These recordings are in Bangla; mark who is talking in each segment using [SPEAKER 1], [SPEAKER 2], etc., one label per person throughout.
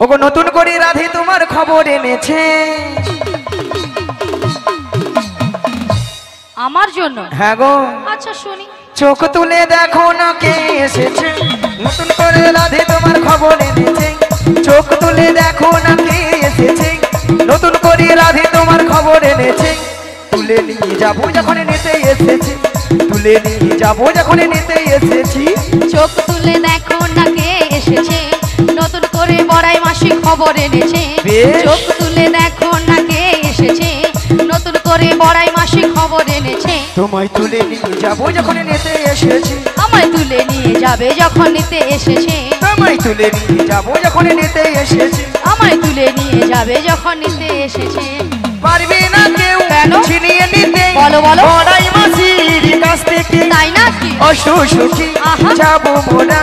[SPEAKER 1] ওগো নতুন করে রাধে তোমার খবর এনেছে
[SPEAKER 2] আমার জন্য?
[SPEAKER 1] হ্যাঁ গো।
[SPEAKER 2] আচ্ছা শুনি।
[SPEAKER 1] চোখ তুলে দেখো না কে এসেছে, নতুন করে রাধে তোমার খবর এনেছে। চোখ তুলে দেখো না কে এসেছে, নতুন করে রাধে তোমার খবর এনেছে। তুলে নিয়ে যাবো যখন নিতে এসেছি, তুলে নিয়ে যাবো যখন নিতে এসেছি।
[SPEAKER 2] চোখ তুলে দেখো না কে এসেছে, নতুন করে বড়াই মাসি খবর এনেছে। চোখ তুলে দেখো না কে এসেছে, নতুন করে বড়াই মাসি খবর এনেছে।
[SPEAKER 1] তোমায় তুলে নিয়ে যাবো যখন নিতে এসেছি,
[SPEAKER 2] আমায় তুলে নিয়ে যাবে যখন নিতে এসেছে।
[SPEAKER 1] তোমায় তুলে নিয়ে যাবো যখন নিতে এসেছি,
[SPEAKER 2] আমায় তুলে নিয়ে যাবে যখন নিতে এসেছে।
[SPEAKER 1] পারবে না কেউ
[SPEAKER 2] কেন?
[SPEAKER 1] ছিনিয়ে নিতে
[SPEAKER 2] বলো বলো।
[SPEAKER 1] বড়াই মাসির কাছ থেকে
[SPEAKER 2] তাই নাকি?
[SPEAKER 1] অসুখী যাবো মোরা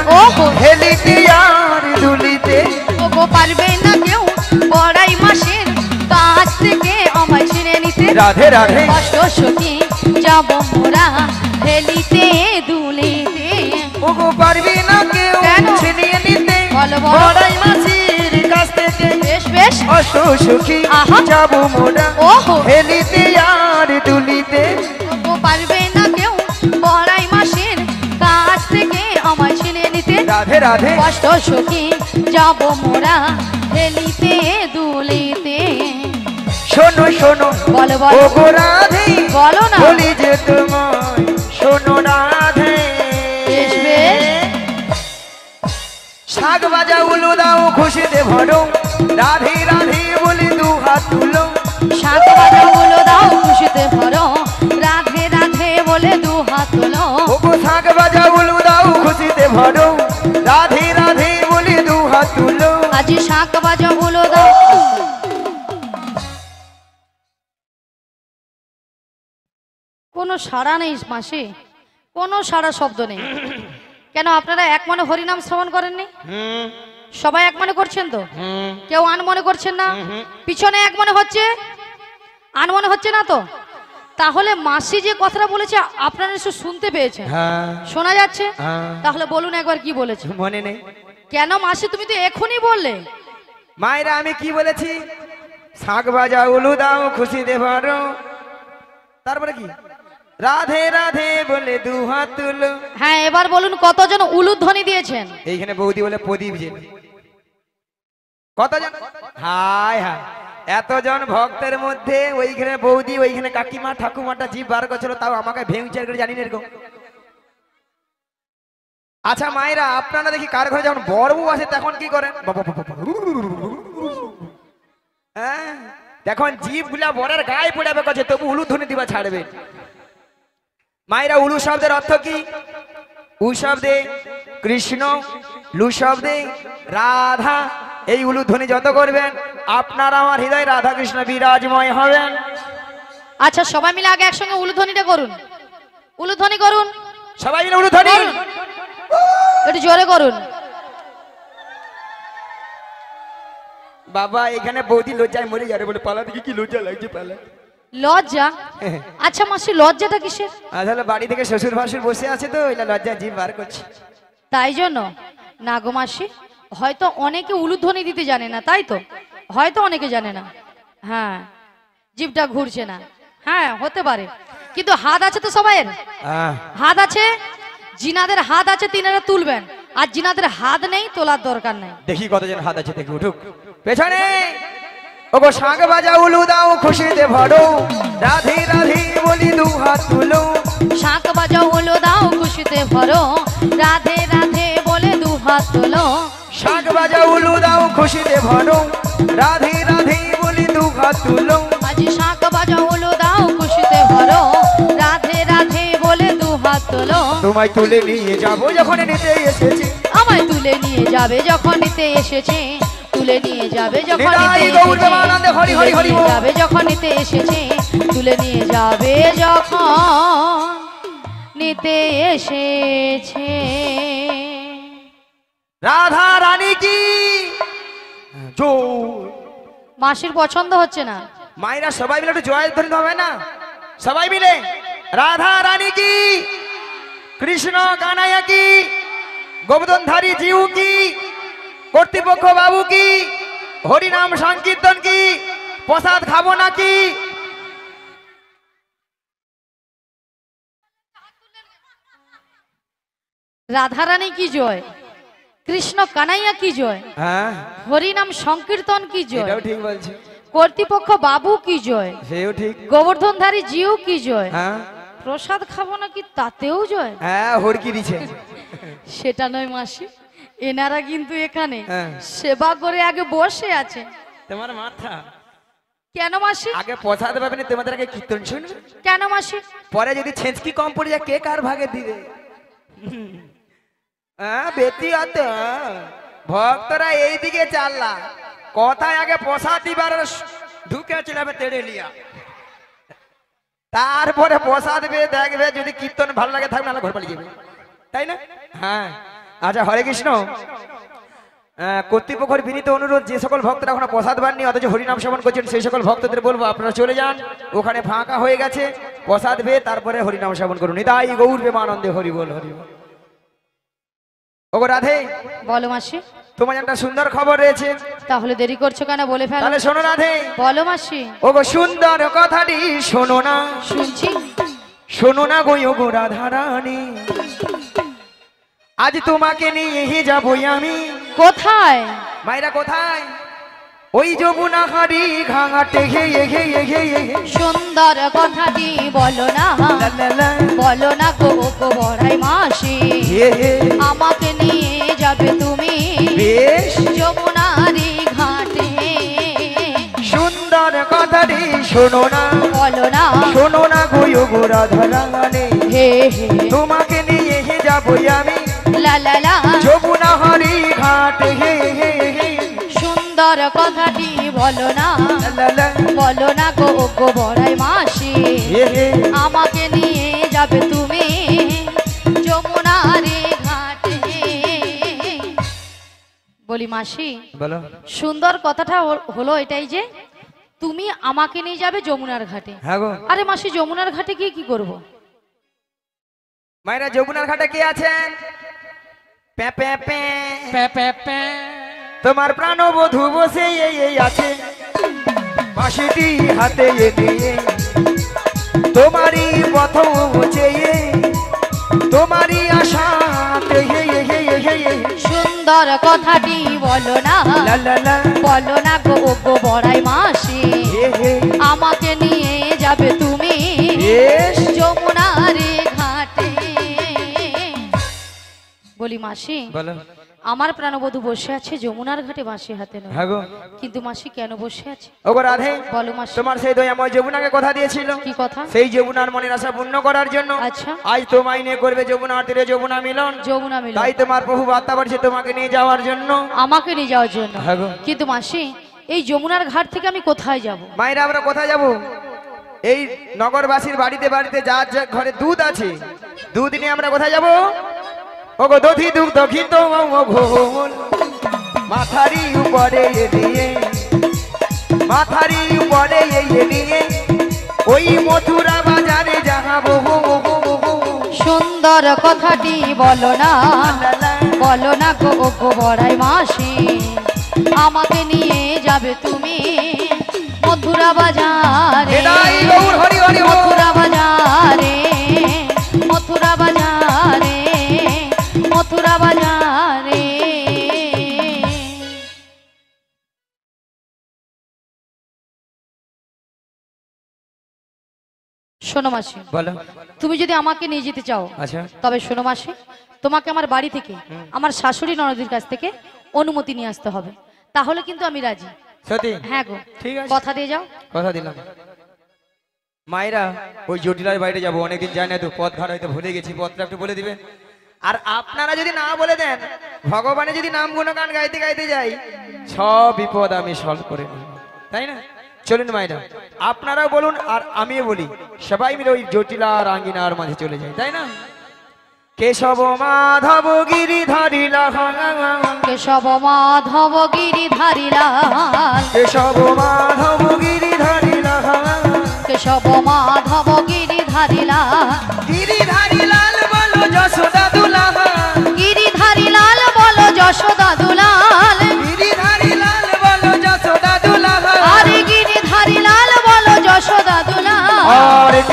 [SPEAKER 1] হেলিতে আর দুলিতে।
[SPEAKER 2] ওগো পারবে না কেউ বড়াই মাসের কাছ থেকে আমায় ছিনে নিতে।
[SPEAKER 1] রাধে রাধে
[SPEAKER 2] কষ্ট সখী যাব মোরা হেলিতে দুলিতে।
[SPEAKER 1] ওগো পারবে না কেউ
[SPEAKER 2] কেন?
[SPEAKER 1] ছিনিয়ে নিতে
[SPEAKER 2] বলো বলো।
[SPEAKER 1] বড়াই মাসির কাছ থেকে
[SPEAKER 2] বেশ বেশ
[SPEAKER 1] অসুখী যাবো মোরা হেলিতে আর দুলিতে।
[SPEAKER 2] ওগো পারবে না কেউ বড়াই মাসের কাছ থেকে আমায় ছিনে নিতে।
[SPEAKER 1] রাধে রাধে
[SPEAKER 2] কষ্ট সখী যাব মোরা হেলিতে দুলিতে।
[SPEAKER 1] শোনো শোনো
[SPEAKER 2] বলো বলো।
[SPEAKER 1] ওগো রাধে
[SPEAKER 2] বলো না।
[SPEAKER 1] বলি যে তোমায় শোনো রাধে।
[SPEAKER 2] বেশ বেশ।
[SPEAKER 1] শাক বাজা উলু দাও খুশিতে ভরো, রাধে রাধে বলে দু হাত তুলো।
[SPEAKER 2] শাক বাজা উলু দাও খুশিতে ভরো, রাধে রাধে বলে দু হাত তোলো।
[SPEAKER 1] ওগো শাক বাজা উলু দাও খুশিতে ভরো, রাধে রাধে বলে দু হাত তুলো।
[SPEAKER 2] আজি শাক বাজা উলু দাও। কোনো সাড়া নেই মাসি, কোনো সাড়া শব্দ নেই। কেন আপনারা এক মনে হরিনাম শ্রবণ করেননি? সবাই এক মনে করছেন তো? কেউ আন মনে করছেন না? পিছনে এক মনে হচ্ছে, আন মনে হচ্ছে না তো? তাহলে মাসি যে কথাটা বলেছে আপনারা নিশ্চয় শুনতে পেয়েছেন, শোনা যাচ্ছে? তাহলে বলুন একবার কি বলেছে।
[SPEAKER 1] মনে নেই
[SPEAKER 2] কেন মাসি, তুমি তো এখনই বললে।
[SPEAKER 1] মায়েরা আমি কি বলেছি? শাক বাজা উলু দাও খুশিতে ভরো, তারপরে কি রাধে রাধে বলে দু হাত তুলো।
[SPEAKER 2] হ্যাঁ এবার বলুন কতজন উলুধ্বনি দিয়েছেন?
[SPEAKER 1] এইখানে বৌদি বলে প্রদীপ যে কতজন? হায় হায়, এতজন ভক্তের মধ্যে ওইখানে বৌদি, ওইখানে কাকিমা ঠাকুমাটা জিভ বার করছিল, তাও আমাকে ভেঙচার করে জানি না এরকম। আচ্ছা মায়েরা, আপনারা দেখি কার ঘরে যখন বড় বউ আসে তখন কি করেন? হ্যাঁ, তখন জিভ গুলা বরের গায়ে পড়াবে করছে, তবু উলু ধ্বনি দিবা ছাড়বে। মায়েরা, উলু শব্দের অর্থ কি? উ শব্দে কৃষ্ণ, লু শব্দে রাধা। এই উলু ধ্বনি যত করবেন আপনার আমার হৃদয় রাধা কৃষ্ণ বিরাজময় হবেন।
[SPEAKER 2] আচ্ছা সবাই মিলে আগে একসঙ্গে উলুধ্বনিটা করুন, উলুধ্বনি করুন
[SPEAKER 1] সবাই মিলে উলু ধ্বনি
[SPEAKER 2] একটু জোরে করুন।
[SPEAKER 1] বাবা এখানে বৌদি লজ্জায় মরে যাবে বলে পালা দিকে কি লজ্জা লাগছে পালা।
[SPEAKER 2] লজ্জা? আচ্ছা মাসি লজ্জাটা কিসের?
[SPEAKER 1] আসলে বাড়ি থেকে শ্বশুর ভাসুর বসে আছে তো এটা লজ্জা জিভ বার করছে
[SPEAKER 2] তাই জন্য। না গো মাসি, হয়তো অনেকে উলুধ্বনি দিতে জানে না, তাই তো? হয়তো অনেকে জানে না, হ্যাঁ জিভটা ঘুরছে না, হ্যাঁ হতে পারে। কিন্তু হাত আছে তো সবাইয়ের, হাত আছে। জিনাদের হাত আছে তিনারা তুলবেন, আর জিনাদের হাত নেই তোলার দরকার নেই।
[SPEAKER 1] দেখি কতজন হাত আছে দেখি, উঠুক পেছনে। ওগো শাক বাজা উলু দাও খুশিতে ভরো, রাধে রাধে বলি দু হাত তুলো।
[SPEAKER 2] শাক বাজা উলু দাও খুশিতে ভরো, রাধে রাধে বলে দু হাত তোলো।
[SPEAKER 1] শাক বাজা উলু দাও খুশিতে ভরো, রাধে রাধে বলি দু হাত তুলো।
[SPEAKER 2] আজি শাক বাজা উলু দাও খুশিতে ভরো, রাধে রাধে বলে দু হাত তোলো।
[SPEAKER 1] তোমায় তুলে নিয়ে যাবো যখন নিতে এসেছি,
[SPEAKER 2] আমায় তুলে নিয়ে যাবে যখন নিতে এসেছে। তুলে নিয়ে যাবে যখন নিতে যাবে যখন নিতে এসেছে। তুলে নিয়ে যাবে যখন নিতে এসেছে।
[SPEAKER 1] রাধা রানী কি
[SPEAKER 2] মাসির পছন্দ হচ্ছে না।
[SPEAKER 1] মায়েরা সবাই মিলে একটু জয় ধ্বনি হবে না? সবাই মিলে রাধা রানী কি, কৃষ্ণ কানাইয়া কি, গোবর্ধনধারী জিউ কি, কর্তৃপক্ষ বাবু কি, হরিনাম সংকীর্তন কি, প্রসাদ খাবো নাকি?
[SPEAKER 2] রাধারানী কি জয়, কৃষ্ণ কানাইয়া কি জয়,
[SPEAKER 1] হ্যাঁ
[SPEAKER 2] হরিনাম সংকীর্তন কি জয়,
[SPEAKER 1] এটাও ঠিক বলছে,
[SPEAKER 2] কর্তৃপক্ষ বাবু কি জয়,
[SPEAKER 1] সেও ঠিক।
[SPEAKER 2] গোবর্ধনধারী জিউ কি জয়,
[SPEAKER 1] হ্যাঁ
[SPEAKER 2] প্রসাদ খাবো নাকি তাতেও জয়।
[SPEAKER 1] হ্যাঁ হরকি দিছে।
[SPEAKER 2] সেটা নয় মাসি, এনারা কিন্তু এখানে
[SPEAKER 1] হ্যাঁ।
[SPEAKER 2] সেবা করে আগে বসে আছে।
[SPEAKER 1] তোমার মাথা
[SPEAKER 2] কেন মাসি?
[SPEAKER 1] আগে প্রসাদ পাবে না, তোমাদের আগে কীর্তন শুনবে,
[SPEAKER 2] কেন মাসি?
[SPEAKER 1] পরে যদি ছেঁচকি কম পড়ে যায় কে কার ভাগে দিবে? হ্যাঁ বেতি আছে, ভক্তরা এইদিকে চাললা, কথায় আগে প্রসাদ দিবার ঢুকে চলে তেড়ে লিয়া, তারপরে প্রসাদ পেয়ে দেখবে যদি কীর্তন ভালো লাগে থাকবে না ঘর পালিয়ে যাবে, তাই না? হ্যাঁ আচ্ছা হরে কৃষ্ণ। কর্তৃপক্ষের বিনীত অনুরোধ, যে সকল ভক্তরা এখনো প্রসাদ পাননি অথচ হরিনাম শ্রবণ করছেন সেই সকল ভক্তদের বলবো আপনারা চলে যান, ওখানে ফাঁকা হয়ে গেছে, প্রসাদ পেয়ে তারপরে হরিনাম শ্রবণ করুন। নিতাই গৌর প্রেমানন্দে হরি বল হরি বল। ওগো রাধে,
[SPEAKER 2] বলো মাসি।
[SPEAKER 1] তোমার একটা সুন্দর খবর রয়েছে,
[SPEAKER 2] তাহলে দেরি করছো কেন, বলে ফেলো।
[SPEAKER 1] তাহলে শোনো রাধে।
[SPEAKER 2] বলো মাসি।
[SPEAKER 1] ওগো সুন্দর কথাটি শোনো না,
[SPEAKER 2] শুনছি।
[SPEAKER 1] শোনো না গো ওগো রাধারানী, আজ তোমাকে নিয়ে যাবই আমি।
[SPEAKER 2] কোথায়?
[SPEAKER 1] মায়েরা কোথায়? ওই যমুনা হাড়ি ঘাটে ঘেয়ে ঘেয়ে ঘেয়ে।
[SPEAKER 2] সুন্দর কথাটি বলো না, বলো না গো গো বড়াই মাসি, আমাকে নিয়ে যাবে তুমি
[SPEAKER 1] বেশ
[SPEAKER 2] যমুনারি ঘাটে।
[SPEAKER 1] সুন্দর কথাটি শোনো না,
[SPEAKER 2] বলো না,
[SPEAKER 1] শোনো না গো ওগো রাধারানী,
[SPEAKER 2] হে হে
[SPEAKER 1] তোমাকে নিয়ে যাবই আমি
[SPEAKER 2] লা লা লা।
[SPEAKER 1] যমুনা হাড়ি ঘাটে ঘেয়ে ঘেয়ে ঘেয়ে।
[SPEAKER 2] সুন্দর কথাটি বলো না, বলো না গো গো বড়াই মাসি, আমাকে নিয়ে যাবে তুমি যমুনারি ঘাটে। বলি মাসি,
[SPEAKER 1] বলো।
[SPEAKER 2] সুন্দর কথাটা হলো এটাই যে তুমি আমাকে নিয়ে যাবে যমুনার ঘাটে।
[SPEAKER 1] হ্যাঁ গো।
[SPEAKER 2] আরে মাসি, যমুনার ঘাটে গিয়ে কি করব?
[SPEAKER 1] মায়েরা যমুনার ঘাটে কে আছেন? প্যা প্যা প্যা
[SPEAKER 3] প্যা প্যা প্যা।
[SPEAKER 1] তোমার প্রাণবধূ বসে এই আছে, বাঁশিটি হাতে নিয়ে, তোমারই প্রথম চেয়ে, তোমারই আশাতে।
[SPEAKER 2] সুন্দর কথাটি বলো না, বলো না গো গো বড়াই মাসি, আমাকে নিয়ে যাবে তুমি যমুনারি ঘাটে। বলি মাসি,
[SPEAKER 1] বলো।
[SPEAKER 2] আমার প্রাণবধূ বসে আছে যমুনার ঘাটে বাঁশি হাতে নয়,
[SPEAKER 1] হ্যাঁ গো।
[SPEAKER 2] কিন্তু মাসি কেন বসে আছে?
[SPEAKER 1] ওগো রাধে,
[SPEAKER 2] বলো মাসি।
[SPEAKER 1] তোমার সেই দয়াময় যমুনাকে কথা দিয়েছিল,
[SPEAKER 2] কি কথা?
[SPEAKER 1] সেই যমুনার মনের আশা পূর্ণ করার জন্য
[SPEAKER 2] আচ্ছা।
[SPEAKER 1] আজ তোমায় নিয়ে করবে যমুনার তীরে যমুনা মিলন।
[SPEAKER 2] যমুনা মিলন।
[SPEAKER 1] তাই তোমার প্রভু বার্তা পাঠিয়েছে তোমাকে নিয়ে যাওয়ার জন্য।
[SPEAKER 2] আমাকে নিয়ে যাওয়ার জন্য?
[SPEAKER 1] হ্যাঁ গো।
[SPEAKER 2] কিন্তু মাসি, এই যমুনার ঘাট থেকে আমি কোথায় যাব?
[SPEAKER 1] মায়েরা আমরা কোথায় যাব? এই নগরবাসীর বাড়িতে বাড়িতে যার যার ঘরে দুধ আছে, দুধ নিয়ে আমরা কোথায় যাব? ওগো দধি দুগ্ধ ঘিত ঘোল, মাথারি উপরে নিয়ে, মাথারি উপরে নিয়ে, ওই মথুরা বাজারে যাবো।
[SPEAKER 2] সুন্দর কথাটি বলো না, বলো না গো গো বড়াই মাসি, আমাকে নিয়ে যাবে তুমি মথুরা বাজারে। মথুরা বাজারে, মথুরা বাজারে, মথুরা বাজারে। শোনো মাসি,
[SPEAKER 1] বলো।
[SPEAKER 2] তুমি যদি আমাকে নিয়ে যেতে চাও,
[SPEAKER 1] আচ্ছা।
[SPEAKER 2] তবে শোনো মাসি, তোমাকে আমার বাড়ি থেকে, আমার শাশুড়ি ননদের কাছ থেকে অনুমতি নিয়ে আসতে হবে, তাহলে কিন্তু আমি রাজি।
[SPEAKER 1] সত্যি?
[SPEAKER 2] হ্যাঁ গো।
[SPEAKER 1] ঠিক আছে,
[SPEAKER 2] কথা দিয়ে যাও।
[SPEAKER 1] কথা দিলাম। মায়েরা ওই জটিলার বাইরে যাবো, অনেকদিন যাই না তো, পথ ঘাট হয়তো ভুলে গেছি, পথটা একটু বলে দিবেন। আর আপনারা যদি না বলে দেন, ভগবানের যদি নাম গুণগান গাইতে গাইতে যাই, সব বিপদ আমি সলভ করে নেব, তাই না? চলুন মায়েরা, আপনারাও বলুন আর আমিও বলি, সবাই মিলে ওই জটিলার আঙ্গিনার মাঝে চলে যাই, তাই না? কেশব মাধব গিরিধারী লাল,
[SPEAKER 2] কেশব মাধব গিরিধারী লাল,
[SPEAKER 1] কেশব মাধব গিরিধারী লাল,
[SPEAKER 2] কেশব মাধব গিরিধারী লাল,
[SPEAKER 1] গিরিধারী লাল বলো যশোদা দুলাল,
[SPEAKER 2] গিরিধারী লাল বলো যশোদা দুলাল,
[SPEAKER 1] গিরিধারী লাল বলো যশোদা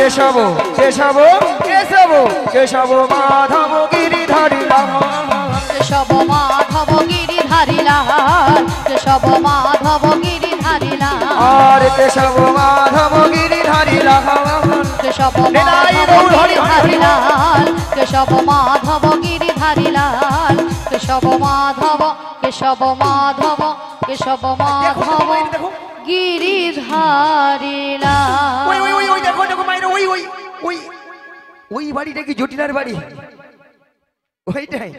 [SPEAKER 1] কেশব কেশব কেশব কেশব মাধব গিরিধারী লাল
[SPEAKER 2] কেশব মাধব গিরিধারী লাল কেশব মাধব গিরিধারী লাল
[SPEAKER 1] আর কেশব মাধব গিরিধারী লাল
[SPEAKER 2] কেশব মাধব গিরিধারী লাল কেশব মাধব গিরিধারী লাল কেশব মাধব কেশব মাধব কেশব মাধব গিরিধারী লাল
[SPEAKER 1] ওই ওই ওই ওই দেখো দেখো মাইরা ওই ওই ওই ওই বাড়িটা কি জটিলার বাড়ি ওইটাই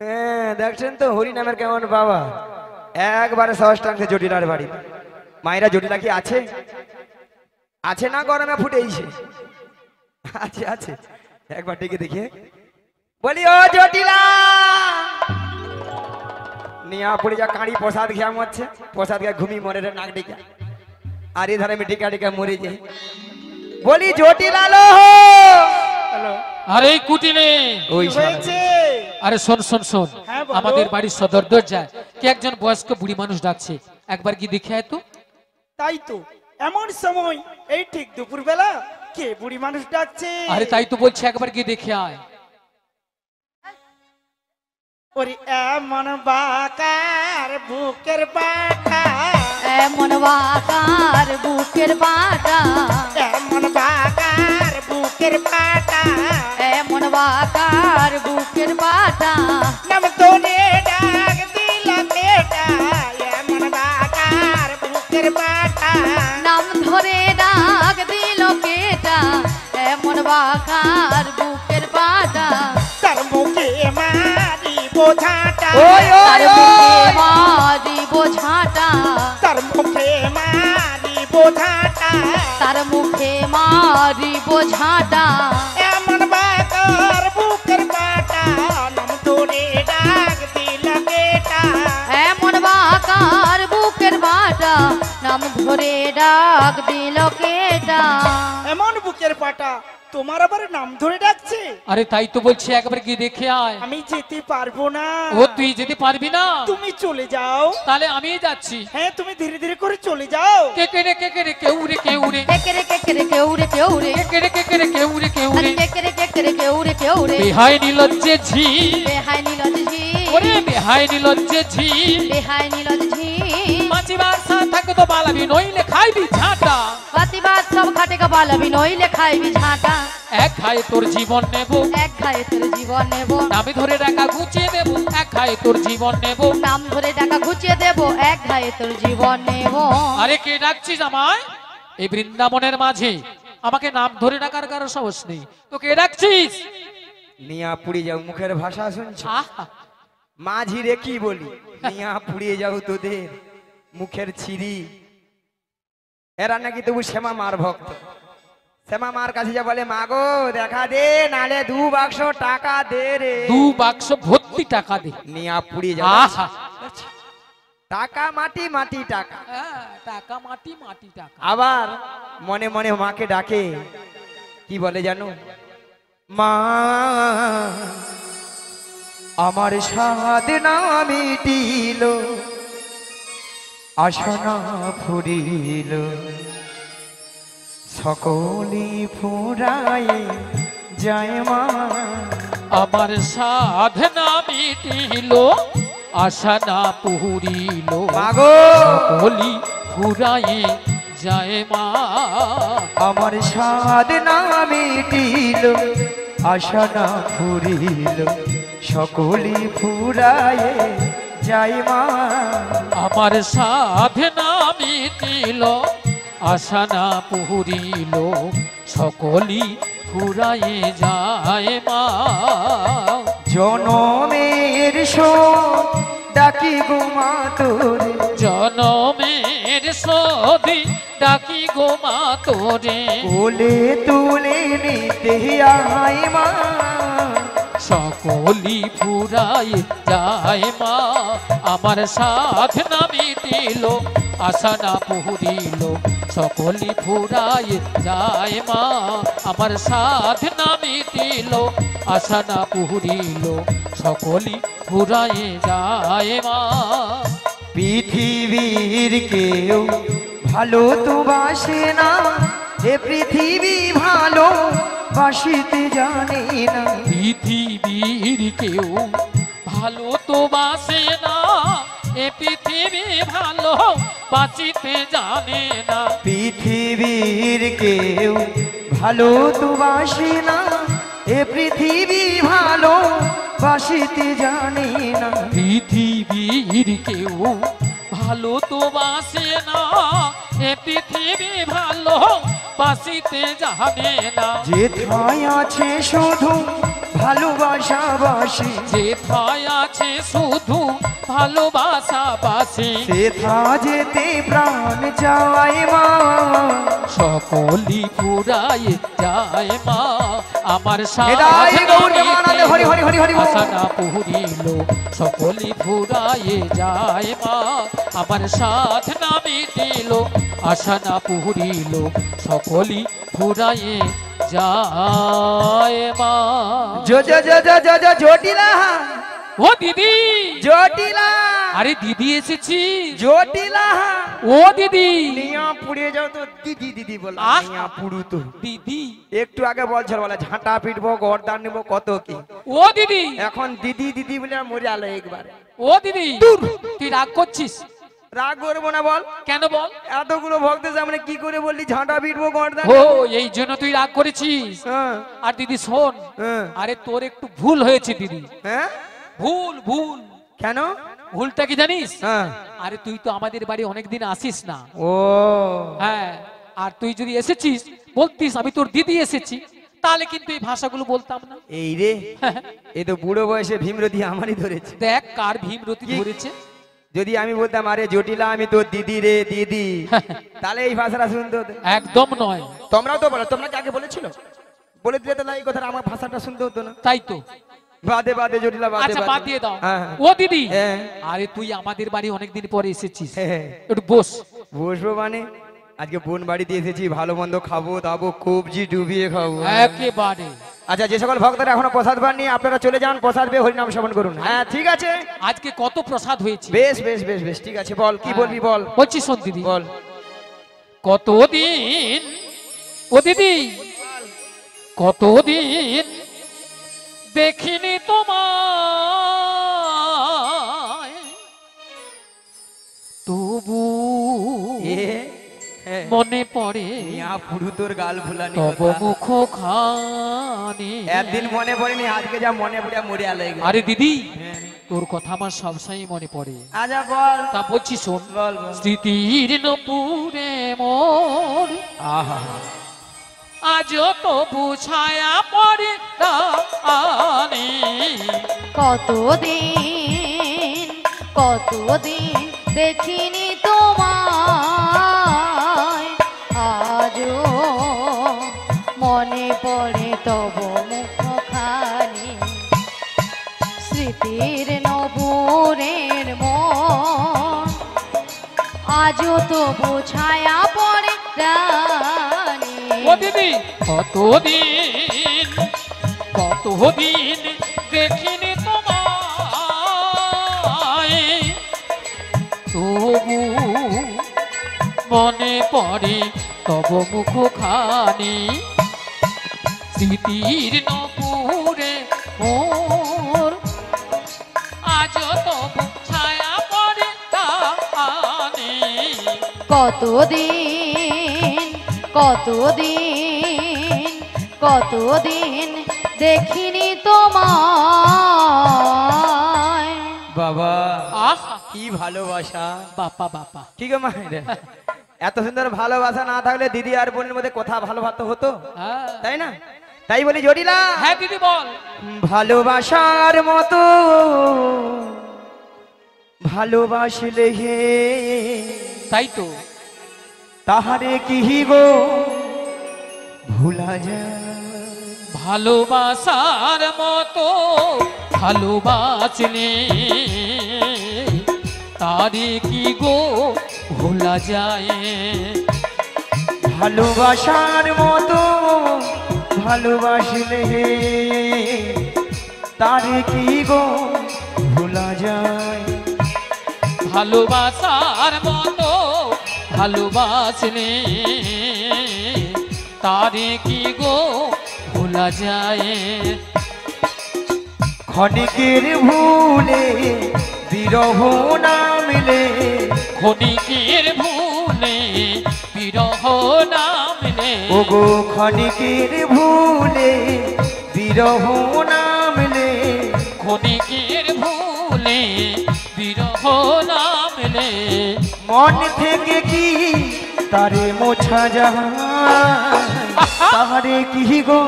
[SPEAKER 1] হ্যাঁ দেখছেন তো হরি নামের কেমন বাবা একবারে সহস্টাংশে জটিলার বাড়ি মায়েরা জটিলা কি আছে আছে না গরমে ফুটেইছে আছে আছে একবার ডেকে দেখি বলি ও জটিলা নিয়া পড়ে যা কাঁড়ি প্রসাদ খেয়া মরছে প্রসাদ খেয়ে ঘুমি মরে রে নাক ডেকে আর এধারে আমি টিকা টিকা মরে যাই বলি জটিলা লো হ্যালো
[SPEAKER 3] আরে এই কুটিনে
[SPEAKER 1] ওই
[SPEAKER 4] হয়েছে
[SPEAKER 3] আরে শোন শোন শোন
[SPEAKER 4] হ্যাঁ, বলো।
[SPEAKER 3] আমাদের বাড়ির সদর দরজায় কে একজন বয়স্ক বুড়ি মানুষ ডাকছে একবার কি দেখে আয় তো
[SPEAKER 4] তাই তো এমন সময় এই ঠিক দুপুর বেলা কে বুড়ি মানুষ ডাকছে
[SPEAKER 3] আরে তাই তো বলছে একবার কি দেখে আয়
[SPEAKER 4] ওরে এমন বাকার বুকের বাটা
[SPEAKER 2] এমন বাকার বুকের বাটা
[SPEAKER 4] এমন বাকার বুকের বাটা
[SPEAKER 2] এমন বাকার বুকের বাটা
[SPEAKER 4] নাম তোরে ডাক দিল বেটা এমন বাকার বুকের বাটা
[SPEAKER 2] নাম ধরে ডাক দিল কেটা এমন বাকার বুকের বাটা
[SPEAKER 4] তার মুখে মারি বোঝাটা
[SPEAKER 1] ওই
[SPEAKER 2] তার
[SPEAKER 1] ওই
[SPEAKER 2] বুকে
[SPEAKER 1] ওই
[SPEAKER 2] মারি বোঝাটা
[SPEAKER 4] তার মুখে মারি বোঝাটা
[SPEAKER 2] তার মুখে মারি বোঝাটা
[SPEAKER 4] এমন বাকার বুকের বাটা নাম তোরে ডাক দিল বেটা
[SPEAKER 2] এমন বাকার বুকের বাটা নাম ধরে ডাক দিল কেটা
[SPEAKER 4] এমন বুকের পাটা তোমার আবার নাম ধরে ডাকছে
[SPEAKER 3] আরে তাই তো বলছে একবার কি দেখে আয়
[SPEAKER 4] আমি যেতে পারবো না
[SPEAKER 3] ও তুই যেতে পারবি না
[SPEAKER 4] তুমি চলে যাও
[SPEAKER 3] তাহলে আমি যাচ্ছি
[SPEAKER 4] হ্যাঁ তুমি ধীরে ধীরে করে চলে যাও
[SPEAKER 3] কে কে রে কে কে রে কেউ রে কেউ রে
[SPEAKER 2] কেকেরে কেকেরে কেউ রে কেউ রে
[SPEAKER 3] কে কে রে কে কে রে কেউ রে কেউ রে
[SPEAKER 2] কেকেরে কেকেরে কেউ রে কেউ রে
[SPEAKER 3] বেহাই নিলজ্জে ঝি
[SPEAKER 2] বেহাই নীলজ ঝি
[SPEAKER 3] ওরে বেহাই নিলজ্জে ঝি
[SPEAKER 2] বেহাই নীলজ ঝি
[SPEAKER 3] মাছিবার সাথ থাকে তো বালাবি নইলে খাইবি ঝাঁটা
[SPEAKER 2] বাতিবাদ সব খাটে কপালবি নইলে খাইবি ঝাঁটা
[SPEAKER 3] এক খায়ে তোর জীবন নেব
[SPEAKER 2] এক খায়ে তোর জীবন নেব
[SPEAKER 3] নামে ধরে টাকা গুছিয়ে দেব এক খায়ে তোর জীবন নেব
[SPEAKER 2] নাম ধরে টাকা ঘুচিয়ে দেব এক খায়ে তোর জীবন নেব
[SPEAKER 3] আরে কে ডাকছিস আমায় এই বৃন্দাবনের মাঝে আমাকে নাম ধরে ডাকার কারো সাহস নেই তো কে ডাকছিস
[SPEAKER 1] নিয়া পুড়ে যাও মুখের ভাষা শুনছ
[SPEAKER 3] আহা,
[SPEAKER 1] মাঝি রে কি বলি নিয়া পুড়িয়ে যাও তোদের মুখের ছিরি এরা নাকি তবু শ্যামা মার ভক্ত শ্যামা মার কাছে যা বলে মাগো দেখা দে নালে 2 বাক্স টাকা দে রে
[SPEAKER 3] 2 বাক্স ভর্তি টাকা দে
[SPEAKER 1] নিয়া পুড়িয়ে যাও
[SPEAKER 3] আহা
[SPEAKER 1] টাকা মাটি মাটি টাকা
[SPEAKER 3] হ্যাঁ, টাকা মাটি মাটি টাকা
[SPEAKER 1] আবার মনে মনে মাকে ডাকে কি বলে জানো মা আমার সাধ না মিটিল আসনা ফুরিল সকলি ফুরায় যায় মা
[SPEAKER 3] আমার সাধনা মিটিল আশা না পুরিল
[SPEAKER 1] মাগো
[SPEAKER 3] বলি ফুরায়ে যায় মা
[SPEAKER 1] আমার সাধ না মিটিল আশা না ফুরিল সকলি ফুরায় যাই মা
[SPEAKER 3] আমার সাধনা মিটিল আশা না পুরিল সকলি ফুরায়ে যায় মা
[SPEAKER 1] জনমের ডাকি গোমা তোরে
[SPEAKER 3] জনমের সধি ডাকি গো মা তোরে
[SPEAKER 1] কোলে তুলে নিতে আয় মা
[SPEAKER 3] সকলি ফুরায়ে যায় মা আমার সাধনা মিটিল আশা না পুরিল সকলি ফুরায়ে যায় মা আমার সাধনা মিটিল আশা না পুরিল সকলি ফুরায়ে যায় মা
[SPEAKER 1] পৃথিবীর কেউ ভালো তো বাসে না এ পৃথিবী ভালো বাসিতে জানে না।
[SPEAKER 3] পৃথিবীর কেউ ভালো তো বাসে না, এ পৃথিবী ভালো বাঁচিতে জানে না।
[SPEAKER 1] পৃথিবীর কেউ ভালো তো বাসে না, এ পৃথিবী ভালো বাসিতে জানে না।
[SPEAKER 3] পৃথিবীর কেউ ভালো তো বাসে না, এ পৃথিবী ভালো বাসিতে জানে না।
[SPEAKER 1] যেথায় আছে শুধু ভালোবাসা বাসি,
[SPEAKER 3] যেথায় আছে শুধু ভালোবাসা বাসি,
[SPEAKER 1] সেথা যেতে প্রাণ যায় মা।
[SPEAKER 3] সকলি ফুরায় যায় মা, আমার
[SPEAKER 1] এটাই গৌর প্রেমানন্দে হরি হরি হরি হরি বল।
[SPEAKER 3] আশা পুরিল সকলি ফুরায় যায় মা, আমার সাথ না মিটিল আশা না পুরিল সকলি ফুরায় যায় মা।
[SPEAKER 1] জটিলা
[SPEAKER 3] ও দিদি,
[SPEAKER 1] জটিলা,
[SPEAKER 3] আরে দিদি এসেছি।
[SPEAKER 1] জটিলা
[SPEAKER 3] ও দিদি,
[SPEAKER 1] নিয়া পুড়িয়ে যাও তো দিদি দিদি বল।
[SPEAKER 3] আহ!
[SPEAKER 1] নিয়া পুড়ু তো
[SPEAKER 3] দিদি,
[SPEAKER 1] একটু আগে বলছিল বলে ঝাঁটা পিটবো গরদান নিবো কত কি,
[SPEAKER 3] ও দিদি,
[SPEAKER 1] এখন দিদি দিদি বলে মরে আলো একবার।
[SPEAKER 3] ও দিদি, তুই রাগ করছিস?
[SPEAKER 1] রাগ করবো না বল,
[SPEAKER 3] কেন বল?
[SPEAKER 1] এতগুলো ভক্তের সামনে কি করে বললি ঝাঁটা পিটবো গরদান?
[SPEAKER 3] ও এই জন্য তুই রাগ করেছিস?
[SPEAKER 1] হ্যাঁ
[SPEAKER 3] আর দিদি শোন,
[SPEAKER 1] হ্যাঁ
[SPEAKER 3] আরে তোর একটু ভুল হয়েছে দিদি।
[SPEAKER 1] হ্যাঁ
[SPEAKER 3] ভুল ভুল
[SPEAKER 1] কেন?
[SPEAKER 3] ভুলটা কি জানিস?
[SPEAKER 1] হ্যাঁ
[SPEAKER 3] আরে তুই তো আমাদের বাড়ি অনেকদিন আসিস না।
[SPEAKER 1] ও
[SPEAKER 3] হ্যাঁ, আর তুই যদি এসেছিস বলতিস আমি তোর দিদি এসেছি, তাহলে কিন্তু এই ভাষাগুলো বলতাম না।
[SPEAKER 1] এই রে, এই তো বুড়ো বয়সে ভীমরতি আমারই ধরেছে।
[SPEAKER 3] দেখ কার ভীমরতি
[SPEAKER 1] কি?
[SPEAKER 3] ধরেছে।
[SPEAKER 1] যদি আমি বলতাম আরে জটিলা আমি তোর দিদি রে দিদি, তাহলে এই ভাষাটা শুনতে হতো।
[SPEAKER 3] একদম নয়।
[SPEAKER 1] তোমরাও তো বলো, তোমরা কাকে বলেছিল? বলে দিলে তো না এই কথাটা, আমার ভাষাটা শুনতে হতো না।
[SPEAKER 3] তাই তো।
[SPEAKER 1] বাদে বাদে জটিলা বাদে
[SPEAKER 3] আচ্ছা বাদ
[SPEAKER 1] বাদে।
[SPEAKER 3] দিয়ে দাও।
[SPEAKER 1] হ্যাঁ, হ্যাঁ।
[SPEAKER 3] ও দিদি,
[SPEAKER 1] হ্যাঁ।
[SPEAKER 3] আরে তুই আমাদের বাড়ি অনেকদিন পরে এসেছিস,
[SPEAKER 1] হ্যাঁ।
[SPEAKER 3] একটু বস।
[SPEAKER 1] বসবো মানে আজকে বোন বাড়িতে এসেছি, ভালো মন্দ খাবো দাবো, কবজি ডুবিয়ে খাবো।
[SPEAKER 3] একেবারে।
[SPEAKER 1] আচ্ছা, যে সকল ভক্তরা এখনো প্রসাদ পাননি আপনারা চলে যান, প্রসাদ পেয়ে হরিনাম শ্রবণ করুন। হ্যাঁ ঠিক আছে,
[SPEAKER 3] আজকে কত প্রসাদ হয়েছে।
[SPEAKER 1] বেশ বেশ বেশ বেশ ঠিক আছে, বল কি বলবি বল
[SPEAKER 3] বলছি শোন দিদি,
[SPEAKER 1] বল।
[SPEAKER 3] কতদিন, ও দিদি, কতদিন দেখিনি তোমায়, তবু মনে পড়ে
[SPEAKER 1] পুরু তোর গাল ভুলানি
[SPEAKER 3] তব মুখ খানি।
[SPEAKER 1] একদিন মনে পড়েনি, আজকে যা মনে পড়ে মরে আলো।
[SPEAKER 3] আরে দিদি, তোর কথা আমার সবসময় মনে পড়ে।
[SPEAKER 1] আচ্ছা বল,
[SPEAKER 3] তা বলছি শোন,
[SPEAKER 1] বল বল।
[SPEAKER 3] স্মৃতির নপুরে মোর
[SPEAKER 1] আহা,
[SPEAKER 3] আজ তো বুঝায়া পড়ে আনি।
[SPEAKER 2] কতদিন কতদিন দেখিনি তোমায়, আজও মনে পড়ে তব মুখখানি। স্মৃতির নবুরের মন আজও তবু ছায়া পড়ে রানী।
[SPEAKER 3] ও দিদি, কতদিন কতদিন দেখিনি তোমায়, তবু মনে পড়ে তব মুখ খানি। স্মৃতির নপুরে মোর আজ তবু ছায়া পড়ে টানি।
[SPEAKER 2] কতদিন কতদিন কতদিন দেখিনি তোমায়।
[SPEAKER 1] বাবা
[SPEAKER 3] আহা,
[SPEAKER 1] কি ভালোবাসা,
[SPEAKER 3] বাপা বাপা।
[SPEAKER 1] কি গো মায়ের, এত সুন্দর ভালোবাসা না থাকলে দিদি আর বোনের মধ্যে কথা ভালোবাসা হতো,
[SPEAKER 3] হ্যাঁ
[SPEAKER 1] তাই না? তাই বলি জটিলা,
[SPEAKER 3] হ্যাঁ দিদি বল।
[SPEAKER 1] ভালোবাসার মতো ভালোবাসলে হে,
[SPEAKER 3] তাই তো।
[SPEAKER 1] তাহারে কি গো ভুলা যায়?
[SPEAKER 3] ভালোবাসার মতো ভালোবাসলে তারে কি গো ভোলা যায়?
[SPEAKER 1] ভালোবাসার মতো ভালোবাসলে হে, তারে কি গো ভুলা যায়?
[SPEAKER 3] ভালোবাসার মতো ভালোবাসলে তারে কি গো ভোলা যায়
[SPEAKER 1] ক্ষণিকের ভুলে বিরহ নামলে
[SPEAKER 3] ক্ষণিকের ভুলে বিরহ নামলে
[SPEAKER 1] ওগো ক্ষণিকের ভুলে বিরহ নামলে
[SPEAKER 3] ক্ষণিকের ভুলে বিরহ নামলে
[SPEAKER 1] মন থেকে কি তারে মোছা যায় তাহারে কি গো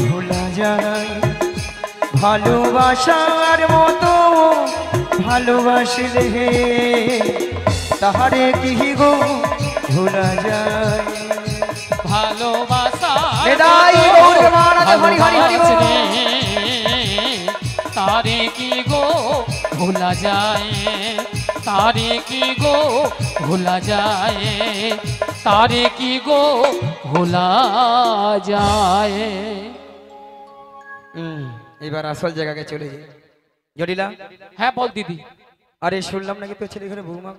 [SPEAKER 1] ভোলা যায় ভালোবাসার মতো ভালোবাসলে তাহারে কি গো ভোলা যায়
[SPEAKER 3] ভালোবাসা
[SPEAKER 1] বিদায় গৌর মহারাজ, হরি হরি হরি বল।
[SPEAKER 3] তারে কি গো ভোলা যায় তারে কি গো ভোলা যায় তারে কি গো ভোলা যায়
[SPEAKER 1] এবার আসল জায়গায় চলে যাই। জটিলা,
[SPEAKER 3] হ্যাঁ বল দিদি
[SPEAKER 1] আরে শুনলাম নাকি তোর ছেলে ঘরে বৌমা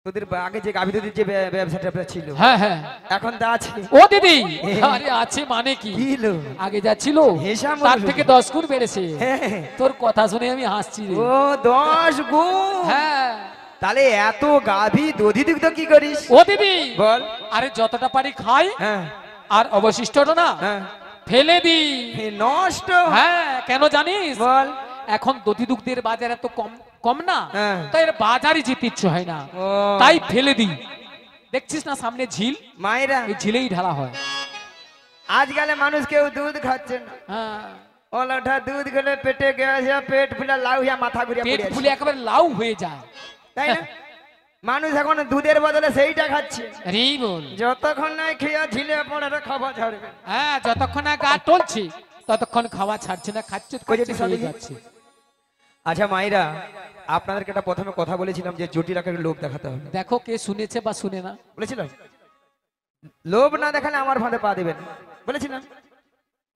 [SPEAKER 1] তোদের আগে যে গাভী দুধের যে ব্যবসাটা ছিল
[SPEAKER 3] হ্যাঁ হ্যাঁ
[SPEAKER 1] এখন তা আছে?
[SPEAKER 3] ও দিদি আরে আছে মানে কি
[SPEAKER 1] কি লো?
[SPEAKER 3] আগে যা ছিল
[SPEAKER 1] হিসাব
[SPEAKER 3] তার
[SPEAKER 1] বলো।
[SPEAKER 3] থেকে 10 গুণ বেড়েছে
[SPEAKER 1] হ্যাঁ।
[SPEAKER 3] তোর কথা শুনে আমি হাসছি রে
[SPEAKER 1] ও 10 গুণ?
[SPEAKER 3] হ্যাঁ
[SPEAKER 1] তাহলে এত গাভী দধি দুগ্ধ কি করিস?
[SPEAKER 3] ও দিদি
[SPEAKER 1] বল।
[SPEAKER 3] আরে যতটা পারি খাই
[SPEAKER 1] হ্যাঁ
[SPEAKER 3] আর অবশিষ্টটা না
[SPEAKER 1] হ্যাঁ
[SPEAKER 3] ফেলে দি
[SPEAKER 1] এ নষ্ট।
[SPEAKER 3] হ্যাঁ কেন জানিস
[SPEAKER 1] বল।
[SPEAKER 3] এখন দধি দুগ্ধের বাজার এত কম কম না
[SPEAKER 1] হ্যাঁ।
[SPEAKER 3] তাই এর বাজারই যেতে ইচ্ছে হয় না
[SPEAKER 1] ও
[SPEAKER 3] তাই ফেলে দি দেখছিস না সামনে ঝিল
[SPEAKER 1] মায়েরা
[SPEAKER 3] এই ঝিলেই ঢালা হয়
[SPEAKER 1] আজকালে মানুষ কেউ দুধ খাচ্ছে না।
[SPEAKER 3] হ্যাঁ
[SPEAKER 1] ওলাটা দুধ গেলে পেটে গেছে, পেট ফুলে লাউ হইয়া মাথা ঘুরিয়া
[SPEAKER 3] পেট
[SPEAKER 1] পড়ে
[SPEAKER 3] ফুলে একেবারে লাউ হয়ে যায়
[SPEAKER 1] তাই না? মানুষ এখন দুধের বদলে সেইটা খাচ্ছে।
[SPEAKER 3] রে বল
[SPEAKER 1] যতক্ষণ নাই খেয়া ঝিলে পড়ে খাবার ছাড়বে।
[SPEAKER 3] হ্যাঁ যতক্ষণ না গা টলছে ততক্ষণ খাওয়া ছাড়ছে না খাচ্ছে
[SPEAKER 1] কই
[SPEAKER 3] খাচ্ছে,
[SPEAKER 1] যেতে
[SPEAKER 3] হয়ে
[SPEAKER 1] সাথে?
[SPEAKER 3] যাচ্ছে
[SPEAKER 1] আচ্ছা মাইরা, আপনাদেরকে একটা প্রথমে কথা বলেছিলাম যে জটিলাকে লোভ দেখাতে হবে,
[SPEAKER 3] দেখো কে শুনেছে বা শুনে না
[SPEAKER 1] বলেছিলাম? লোভ না দেখালে আমার ফাঁদে পা দেবেন বলেছিলাম,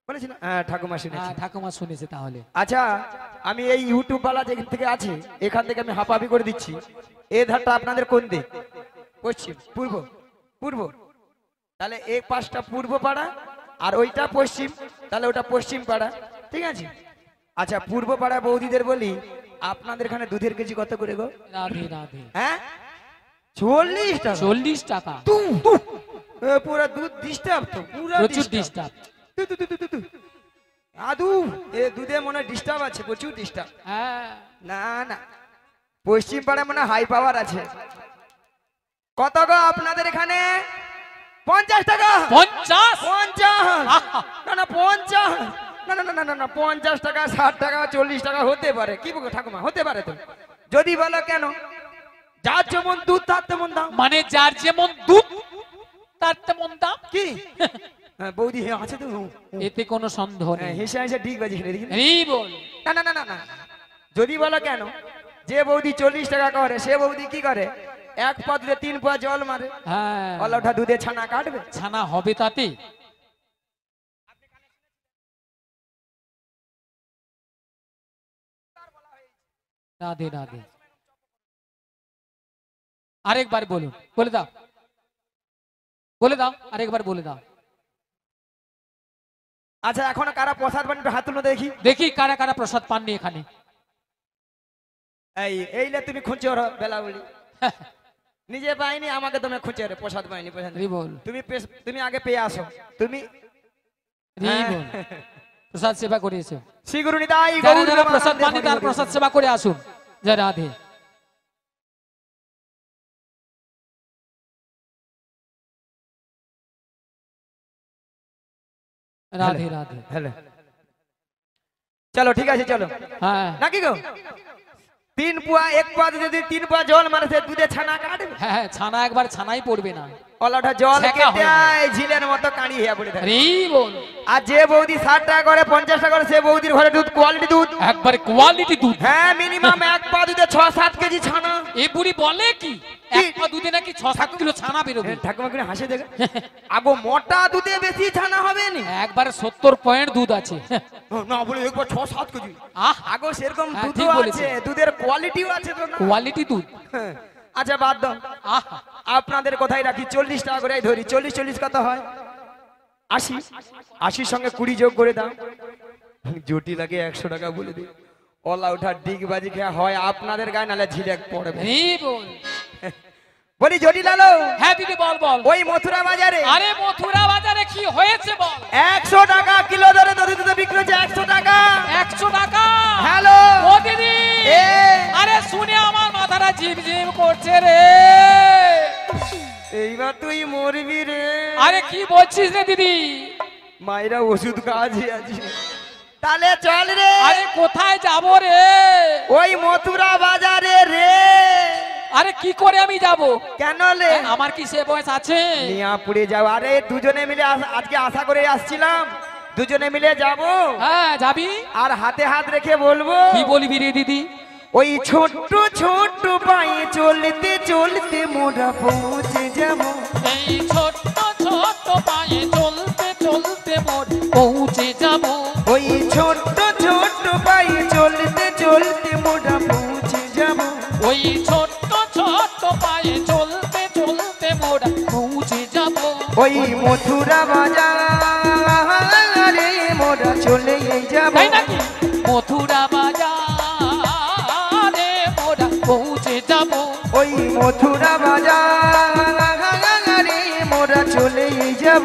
[SPEAKER 1] বলেছিলাম। হ্যাঁ ঠাকুমা শুনেছি।
[SPEAKER 3] হ্যাঁ ঠাকুমা শুনেছে তাহলে
[SPEAKER 1] আচ্ছা আমি এই ইউটিউব বালা যেখান থেকে আছে এখান থেকে আমি হাঁপাহাপি করে দিচ্ছি। এই ধারটা আপনাদের কোন দিক? পশ্চিম, পূর্ব, পূর্ব। তাহলে এই পাশটা পূর্ব পাড়া আর ওইটা পশ্চিম, তাহলে ওটা পশ্চিম পাড়া, ঠিক আছে? আচ্ছা পূর্ব পাড়া বৌদিদের বলি, আপনাদের এখানে দুধের কেজি কত করে গো?
[SPEAKER 3] রাধে রাধে
[SPEAKER 1] হ্যাঁ 40 টাকা।
[SPEAKER 3] 40 টাকা
[SPEAKER 1] পুরা দুধ ডিস্টার্ব তো, পুরা
[SPEAKER 3] প্রচুর
[SPEAKER 1] ডিস্টার্ব।
[SPEAKER 3] ডিস্টার্ব
[SPEAKER 1] আদু এ দুধে মনে ডিস্টার্ব আছে, প্রচুর ডিস্টার্ব।
[SPEAKER 3] হ্যাঁ
[SPEAKER 1] না না পশ্চিম পাড়ায় মনে হাই পাওয়ার আছে। কত গো আপনাদের এখানে? 50 টাকা।
[SPEAKER 3] 50
[SPEAKER 1] 50
[SPEAKER 3] আহা!
[SPEAKER 1] না না 50 না না না না না 50 টাকা 60 টাকা 40 টাকা হতে পারে। কি বলবো ঠাকুমা, হতে পারে তো। যদি বলো কেন, যার যেমন দুধ তার তেমন দাম।
[SPEAKER 3] মানে যার যেমন দুধ তার তেমন দাম
[SPEAKER 1] কি হ্যাঁ, বৌদি হ্যাঁ আছে তো।
[SPEAKER 3] এতে কোনো সন্দেহ
[SPEAKER 1] হ্যাঁ,
[SPEAKER 3] নেই
[SPEAKER 1] হেসে হেসে ঠিক বাজি দেখি।
[SPEAKER 3] রে বল
[SPEAKER 1] না না না না না যদি বলো কেন, যে বৌদি 40 টাকা করে সে বৌদি কি করে? 1 পা দুধে 3 পা জল মারে।
[SPEAKER 3] হ্যাঁ
[SPEAKER 1] অলটা দুধে ছানা কাটবে।
[SPEAKER 3] ছানা হবে তাতে রাধে রাধে আরেকবার বলুন, বলে দাও বলে দাও আরেকবার বলে দাও।
[SPEAKER 1] আচ্ছা এখন কারা প্রসাদ বানিয়ে হাত তুলো দেখি।
[SPEAKER 3] দেখি কারা কারা প্রসাদ পাননি এখানে।
[SPEAKER 1] এইলে তুমি খুঁজে ওর বেলা বলি নিজে পাইনি, আমাকে তুমি খুঁজে রে প্রসাদ পাইনি।
[SPEAKER 3] রে বল
[SPEAKER 1] তুমি আগে পেয়ে আসো। তুমি
[SPEAKER 3] রে বল প্রসাদ সেবা করিয়েছো,
[SPEAKER 1] শ্রী গুরু নিতাই
[SPEAKER 3] যারা
[SPEAKER 1] গৌর
[SPEAKER 3] যারা প্রসাদ
[SPEAKER 1] রামানন্দে
[SPEAKER 3] পাননি
[SPEAKER 1] হরি
[SPEAKER 3] তার
[SPEAKER 1] হরি।
[SPEAKER 3] প্রসাদ সেবা করে আসুন। জয় রাধে রাধে রাধে
[SPEAKER 1] হ্যালো চলো ঠিক আছে চলো
[SPEAKER 3] হ্যাঁ
[SPEAKER 1] নাকি গো? 3 পুয়া 1 পা যদি 3 পা জল মারে সে দুধে ছানা কাটবে।
[SPEAKER 3] হ্যাঁ হ্যাঁ, ছানা একবার ছানাই পড়বে না।
[SPEAKER 1] অলটা জল
[SPEAKER 3] ছেঁকা
[SPEAKER 1] কেটে
[SPEAKER 3] হয়ে
[SPEAKER 1] আয়, ঝিলের মতো কাঁড়ি হইয়া পড়ে থাকে।
[SPEAKER 3] রে বল
[SPEAKER 1] আর যে বৌদি 60 টাকা করে 50 টাকা করে সে বৌদির ঘরে দুধ কোয়ালিটি দুধ।
[SPEAKER 3] একবার কোয়ালিটি দুধ।
[SPEAKER 1] হ্যাঁ মিনিমাম 1 পা দুধে 6-7 কেজি ছানা।
[SPEAKER 3] এই বুড়ি বলে কি এক পা দুধে নাকি 6-7 কিলো ছানা বেরোবে।
[SPEAKER 1] ঠাকুমা করে হাসে দেখে আগো মোটা দুধে বেশি ছানা হবে নি।
[SPEAKER 3] একবারে 70 পয়েন্ট দুধ আছে।
[SPEAKER 1] না বলে একবার 6-7 কেজি।
[SPEAKER 3] আহ
[SPEAKER 1] আগো সেরকম
[SPEAKER 3] হ্যাঁ,
[SPEAKER 1] দুধও
[SPEAKER 3] ঠিক বলেছে।
[SPEAKER 1] আছে, দুধের কোয়ালিটিও আছে তো না।
[SPEAKER 3] কোয়ালিটি দুধ।
[SPEAKER 1] হ্যাঁ, আচ্ছা বাদ দাও।
[SPEAKER 3] আহ
[SPEAKER 1] আপনাদের কোথায় রাখি 40 টাকা করে ধরি, 40 কত হয়? 80, 80 সঙ্গে 20 যোগ করে দাও। জটি লাগে 100 টাকা বলে দিই। অলা ওঠা ডিগবাজি খেয়া হয় আপনাদের গায়ে, নালে ঝিলেক পড়বে।
[SPEAKER 3] এই বল।
[SPEAKER 1] বলি জটি লালো,
[SPEAKER 3] হ্যাঁ দিদি বল বল।
[SPEAKER 1] ওই মথুরা বাজারে
[SPEAKER 3] আরে মথুরা বাজারে কি হয়েছে বল?
[SPEAKER 1] 100 টাকা কিলো ধরে দড়ি দুধ বিক্রি হচ্ছে, 100 টাকা।
[SPEAKER 3] 100 টাকা?
[SPEAKER 1] হ্যালো
[SPEAKER 3] ও দিদি,
[SPEAKER 1] এ
[SPEAKER 3] আরে শুনে আমার মাথাটা ঝিমঝিম করছে রে।
[SPEAKER 1] এইবার তুই মরবি রে।
[SPEAKER 3] আরে কি বলছিস রে দিদি?
[SPEAKER 1] মায়েরা ওষুধ কাজে আছে, তাহলে চল রে।
[SPEAKER 3] আরে কোথায় যাব রে?
[SPEAKER 1] ওই মথুরা বাজারে রে।
[SPEAKER 3] আরে কি করে আমি যাব?
[SPEAKER 1] কেন লে?
[SPEAKER 3] আমার কি সে বয়স আছে?
[SPEAKER 1] নিয়া পুড়ে যাও। আরে দুজনে মিলে আজকে আশা করে আসছিলাম, দুজনে মিলে যাব।
[SPEAKER 3] হ্যাঁ যাবি।
[SPEAKER 1] আর হাতে হাত রেখে বলবো।
[SPEAKER 3] কি বলবি রে দিদি?
[SPEAKER 1] ওই ছোট্ট ছোট্ট পায়ে চলতে চলতে মোরা পৌঁছে যাব।
[SPEAKER 3] এই ছোট্ট ছোট্ট পায়ে চলতে চলতে মোর পৌঁছে যাব।
[SPEAKER 1] ওই ছোট্ট ছোট্ট পায়ে চলতে চলতে মোরা পৌঁছে যাব।
[SPEAKER 3] ওই ছোট্ট ছোট্ট পায়ে চলতে চলতে মোর পৌঁছে যাব।
[SPEAKER 1] ওই মথুরা বাজারে মোরা চলে যাব।
[SPEAKER 3] তাই নাকি? মথুরা বাজারে মোরা পৌঁছে যাব।
[SPEAKER 1] ওই মথুরা বাজারে মোরা চলে যাব।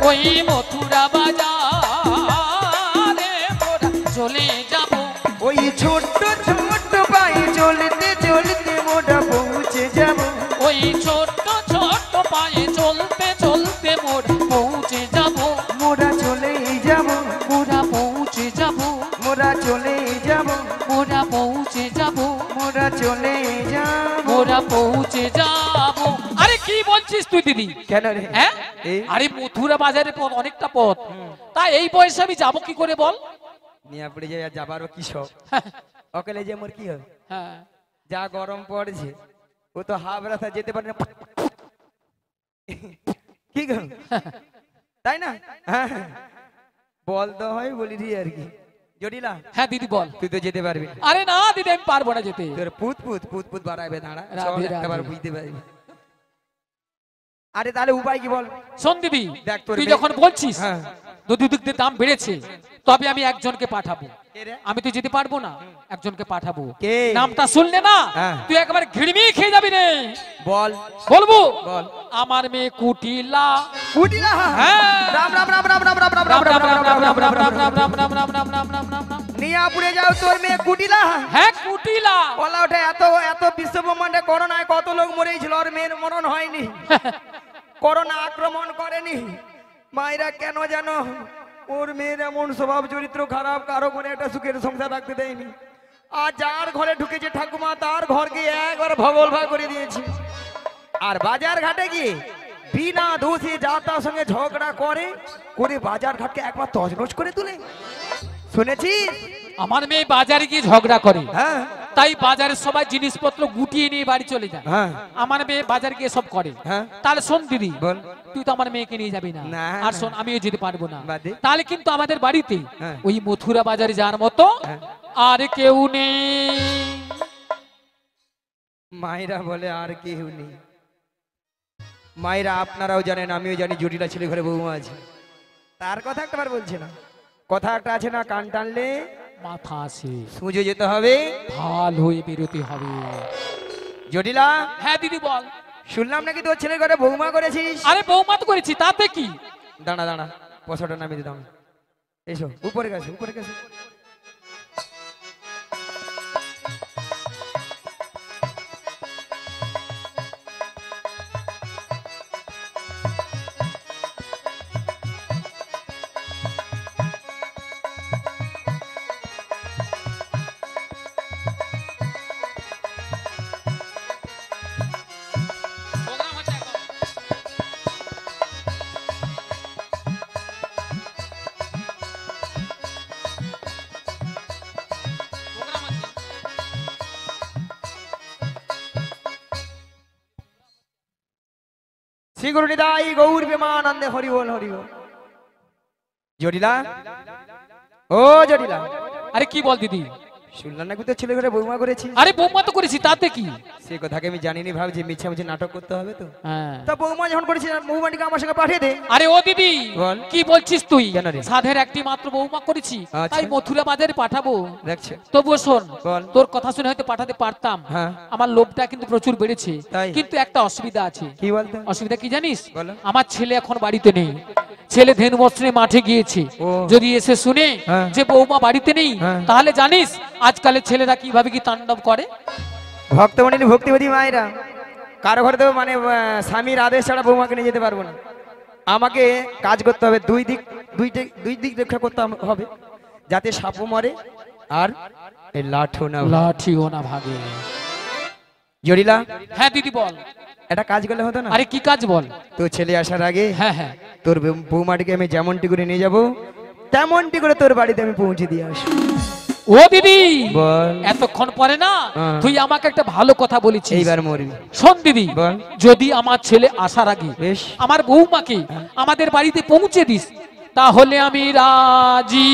[SPEAKER 3] ওই মথুরা বাজারে মোরা চলে যাব।
[SPEAKER 1] ওই ছোট্ট ছোট্ট পায়ে চলতে চলতে মোরা পৌঁছে যাব।
[SPEAKER 3] ওই ছোট্ট ছোট্ট পায়ে চলতে চলতে মোর পৌঁছে যাব।
[SPEAKER 1] মোরা চলে যাব।
[SPEAKER 3] মোরা পৌঁছে যাব।
[SPEAKER 1] মোরা চলে যাব।
[SPEAKER 3] মোরা পৌঁছে যাব।
[SPEAKER 1] মোরা চলে যাব।
[SPEAKER 3] মোরা পৌঁছে যাব। আরে কি বলছিস তুই দিদি?
[SPEAKER 1] কেন রে?
[SPEAKER 3] হ্যাঁ
[SPEAKER 1] এই?
[SPEAKER 3] আরে মথুরা বাজারে পথ অনেকটা পথ, তা এই বয়সে আমি যাবো কি করে বল?
[SPEAKER 1] নিয়া পড়ে যায় যাবারও কি সব। অকেলে যে মোর কি হবে?
[SPEAKER 3] হ্যাঁ
[SPEAKER 1] যা গরম পড়ছে, ও তো হাফ রাস্তা যেতে পারে না। কি গো? তাই না? হ্যাঁ বল তো হয় বলি রি আর কি। জটিলা
[SPEAKER 3] হ্যাঁ দিদি বল।
[SPEAKER 1] তুই তো যেতে পারবি না।
[SPEAKER 3] আরে না দিদি আমি পারবো না যেতে।
[SPEAKER 1] তোর পুত পুত পুত পুত বাড়াবে দাঁড়া,
[SPEAKER 3] রাধে
[SPEAKER 1] একবার
[SPEAKER 3] রাধে।
[SPEAKER 1] বুঝতে পারবি। আরে তাহলে উপায় কি বল?
[SPEAKER 3] শোন দিদি,
[SPEAKER 1] দেখ তোর
[SPEAKER 3] তুই
[SPEAKER 1] মেয়ে-
[SPEAKER 3] যখন বলছিস
[SPEAKER 1] হ্যাঁ।
[SPEAKER 3] দুধ দিয়ে দাম বেড়েছে, তবে আমি একজনকে পাঠাবো।
[SPEAKER 1] কে রে?
[SPEAKER 3] আমি তো যেতে পারবো না, একজনকে পাঠাবো।
[SPEAKER 1] কে?
[SPEAKER 3] নামটা শুনলে না
[SPEAKER 1] হ্যাঁ।
[SPEAKER 3] তুই একবার ঘিড়মি খেয়ে যাবি রে।
[SPEAKER 1] বল
[SPEAKER 3] বলবো
[SPEAKER 1] বল।
[SPEAKER 3] আমার মেয়ে কুটিলা।
[SPEAKER 1] কুটিলা।
[SPEAKER 3] হ্যাঁ।
[SPEAKER 1] রাম রাম রাম রাম রাম রাম রাম
[SPEAKER 3] রাম
[SPEAKER 1] রাম
[SPEAKER 3] রাম রাম রাম রাম রাম রাম
[SPEAKER 1] রাম।
[SPEAKER 3] রাম রাম রাম রাম রাম রাম রাম রাম।
[SPEAKER 1] নিয়াপুরে যাও, তোর মেয়ে কুটিলা।
[SPEAKER 3] হ্যাঁ কুটিলা।
[SPEAKER 1] বলা ওঠে এত এত বিশ্ব ব্রহ্মাণ্ডে করোনায় কত লোক মরেছিল, আর মেয়ের মরণ হয়নি। করোনা আক্রমণ করেনি। মায়েরা কেন জানো? ওর মেয়ের এমন স্বভাব চরিত্র খারাপ, কারো ঘরে একটা সুখের সংসার রাখতে দেয়নি। আর যার ঘরে ঢুকেছে ঠাকুমা, তার ঘরকে একবার ভগল ভাগ করে দিয়েছে। আর বাজার ঘাটে গিয়ে বিনা দোষে যা তার সঙ্গে ঝগড়া করে করে বাজার ঘাটকে একবার তছনছ করে তুলে। শুনেছিস?
[SPEAKER 3] আমার মেয়ে বাজারে গিয়ে ঝগড়া করে,
[SPEAKER 1] হ্যাঁ
[SPEAKER 3] তাই বাজারের সবাই জিনিসপত্র গুটিয়ে নিয়ে বাড়ি চলে যায়।
[SPEAKER 1] হ্যাঁ
[SPEAKER 3] আমার মেয়ে বাজারে গিয়ে সব করে।
[SPEAKER 1] হ্যাঁ।
[SPEAKER 3] তাহলে শোন দিদি,
[SPEAKER 1] বল।
[SPEAKER 3] তুই তো আমার মেয়েকে নিয়ে যাবি না।
[SPEAKER 1] না,
[SPEAKER 3] আর
[SPEAKER 1] না।
[SPEAKER 3] শোন আমিও যেতে পারবো না।
[SPEAKER 1] বাদে?
[SPEAKER 3] তাহলে কিন্তু আমাদের বাড়িতে
[SPEAKER 1] হ্যাঁ।
[SPEAKER 3] ওই মথুরা বাজারে যাওয়ার মতো
[SPEAKER 1] হ্যাঁ।
[SPEAKER 3] আর কেউ নেই।
[SPEAKER 1] মায়েরা বলে আর কেউ নেই। মায়েরা আপনারাও জানেন, আমিও জানি, জটিলা ছেলে ঘরে বৌমা আছে। তার কথা একটাবার বলছে না, কথা একটা আছে না, কান টানলে
[SPEAKER 3] মাথা আছে,
[SPEAKER 1] সুজে যেতে হবে,
[SPEAKER 3] ভাল হয়ে বেরোতে হবে।
[SPEAKER 1] জটিলা
[SPEAKER 3] হ্যাঁ দিদি বল।
[SPEAKER 1] শুনলাম নাকি তোর ছেলে ঘরে বৌমা করেছিস?
[SPEAKER 3] আরে বৌমা তো করেছি, তাতে কি?
[SPEAKER 1] দাঁড়া দাঁড়া, পয়সাটা নামিয়ে দিতাম। এসো উপরে গেছে, উপরে গেছে। শ্রী গুরু নিতাই গৌর প্রেমানন্দে হরি বল হরি বল। জটিলা ও জটিলা,
[SPEAKER 3] আরে কি বল দিদি?
[SPEAKER 1] শুনলাম নাকি তো ছেলে ঘরে বৌমা করেছি।
[SPEAKER 3] আরে বৌমা তো করেছি, তাতে কি?
[SPEAKER 1] সে কথাকে আমি জানিনি, ভাবছি মিছামিছি নাটক করতে হবে তো।
[SPEAKER 3] হ্যাঁ।
[SPEAKER 1] তা বৌমা যখন করেছি বৌমাটিকে আমার সঙ্গে পাঠিয়ে দে।
[SPEAKER 3] আরে ও দিদি,
[SPEAKER 1] বল।
[SPEAKER 3] কি বলছিস তুই?
[SPEAKER 1] কেন রে?
[SPEAKER 3] সাধের একটি মাত্র বৌমা করেছি,
[SPEAKER 1] আচ্ছা।
[SPEAKER 3] তাই মথুরা বাজারে পাঠাবো।
[SPEAKER 1] দেখছে
[SPEAKER 3] তবুও শোন,
[SPEAKER 1] বল।
[SPEAKER 3] তোর কথা শুনে হয়তো পাঠাতে পারতাম,
[SPEAKER 1] হ্যাঁ।
[SPEAKER 3] আমার লোভটা কিন্তু প্রচুর বেড়েছে।
[SPEAKER 1] তাই?
[SPEAKER 3] কিন্তু একটা অসুবিধা আছে।
[SPEAKER 1] কি বলতে?
[SPEAKER 3] অসুবিধা কি জানিস?
[SPEAKER 1] বলো।
[SPEAKER 3] আমার ছেলে এখন বাড়িতে নেই, ছেলে ধেনু বস্ত্রে মাঠে গিয়েছে।
[SPEAKER 1] ও।
[SPEAKER 3] যদি এসে শুনে
[SPEAKER 1] হ্যাঁ।
[SPEAKER 3] যে বৌমা বাড়িতে নেই,
[SPEAKER 1] হ্যাঁ।
[SPEAKER 3] তাহলে জানিস আজকালের ছেলেরা কিভাবে কি তাণ্ডব করে।
[SPEAKER 1] ভক্তমণি ভক্তিবতী মায়েরা, কারো ঘরে তো মানে স্বামীর আদেশ ছাড়া বৌমাকে নিয়ে যেতে পারবো না। আমাকে কাজ করতে হবে, দুই দিক রক্ষা করতে হবে, যাতে সাপও মরে আর এই লাঠও না ভাঙে।
[SPEAKER 3] লাঠিও না ভাগে।
[SPEAKER 1] জরিলা,
[SPEAKER 3] হ্যাঁ দিদি বল।
[SPEAKER 1] একটা কাজ করলে হতো না?
[SPEAKER 3] আরে কি কাজ বল?
[SPEAKER 1] তো ছেলে আসার আগে
[SPEAKER 3] হ্যাঁ হ্যাঁ।
[SPEAKER 1] তোর বৌমাটিকে আমি যেমনটি করে নিয়ে যাব, তেমনটি করে তোর বাড়িতে আমি পৌঁছে দিয়ে আসবো।
[SPEAKER 3] ও দিদি,
[SPEAKER 1] বল।
[SPEAKER 3] এতক্ষণ পরে না
[SPEAKER 1] হ্যাঁ।
[SPEAKER 3] তুই আমাকে একটা ভালো কথা বলেছিস।
[SPEAKER 1] এইবার মরবি।
[SPEAKER 3] শোন দিদি,
[SPEAKER 1] বল।
[SPEAKER 3] যদি আমার ছেলে আসার আগে
[SPEAKER 1] বেশ।
[SPEAKER 3] আমার বৌমাকে আমাদের বাড়িতে পৌঁছে দিস, তাহলে আমি রাজি।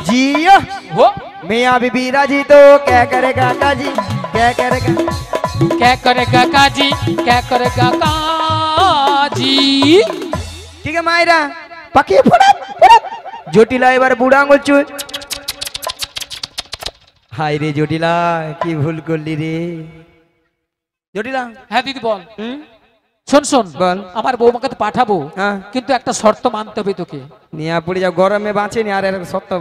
[SPEAKER 1] जियो
[SPEAKER 3] हो
[SPEAKER 1] मियाँ बीबी राजी तो क्या करेगा काजी, क्या करेगा?
[SPEAKER 3] क्या करेगा काजी, क्या करेगा काजी।
[SPEAKER 1] ठीक है मायरा, পাকিয়ে ফোড়া ফোড়া। জটিলা এবার বুড়া আঙুল চুল। হাই রে জটিলা, কি ভুল করলি রে জটিলা।
[SPEAKER 3] হ্যাঁ দিদি বল। শোন শোন,
[SPEAKER 1] বল।
[SPEAKER 3] আমার বৌমাকে তো পাঠাবো,
[SPEAKER 1] হ্যাঁ।
[SPEAKER 3] কিন্তু একটা শর্ত মানতে হবে তোকে।
[SPEAKER 1] নিয়া পড়ে যাও, গরমে বাঁচে নি আর এর সত্য।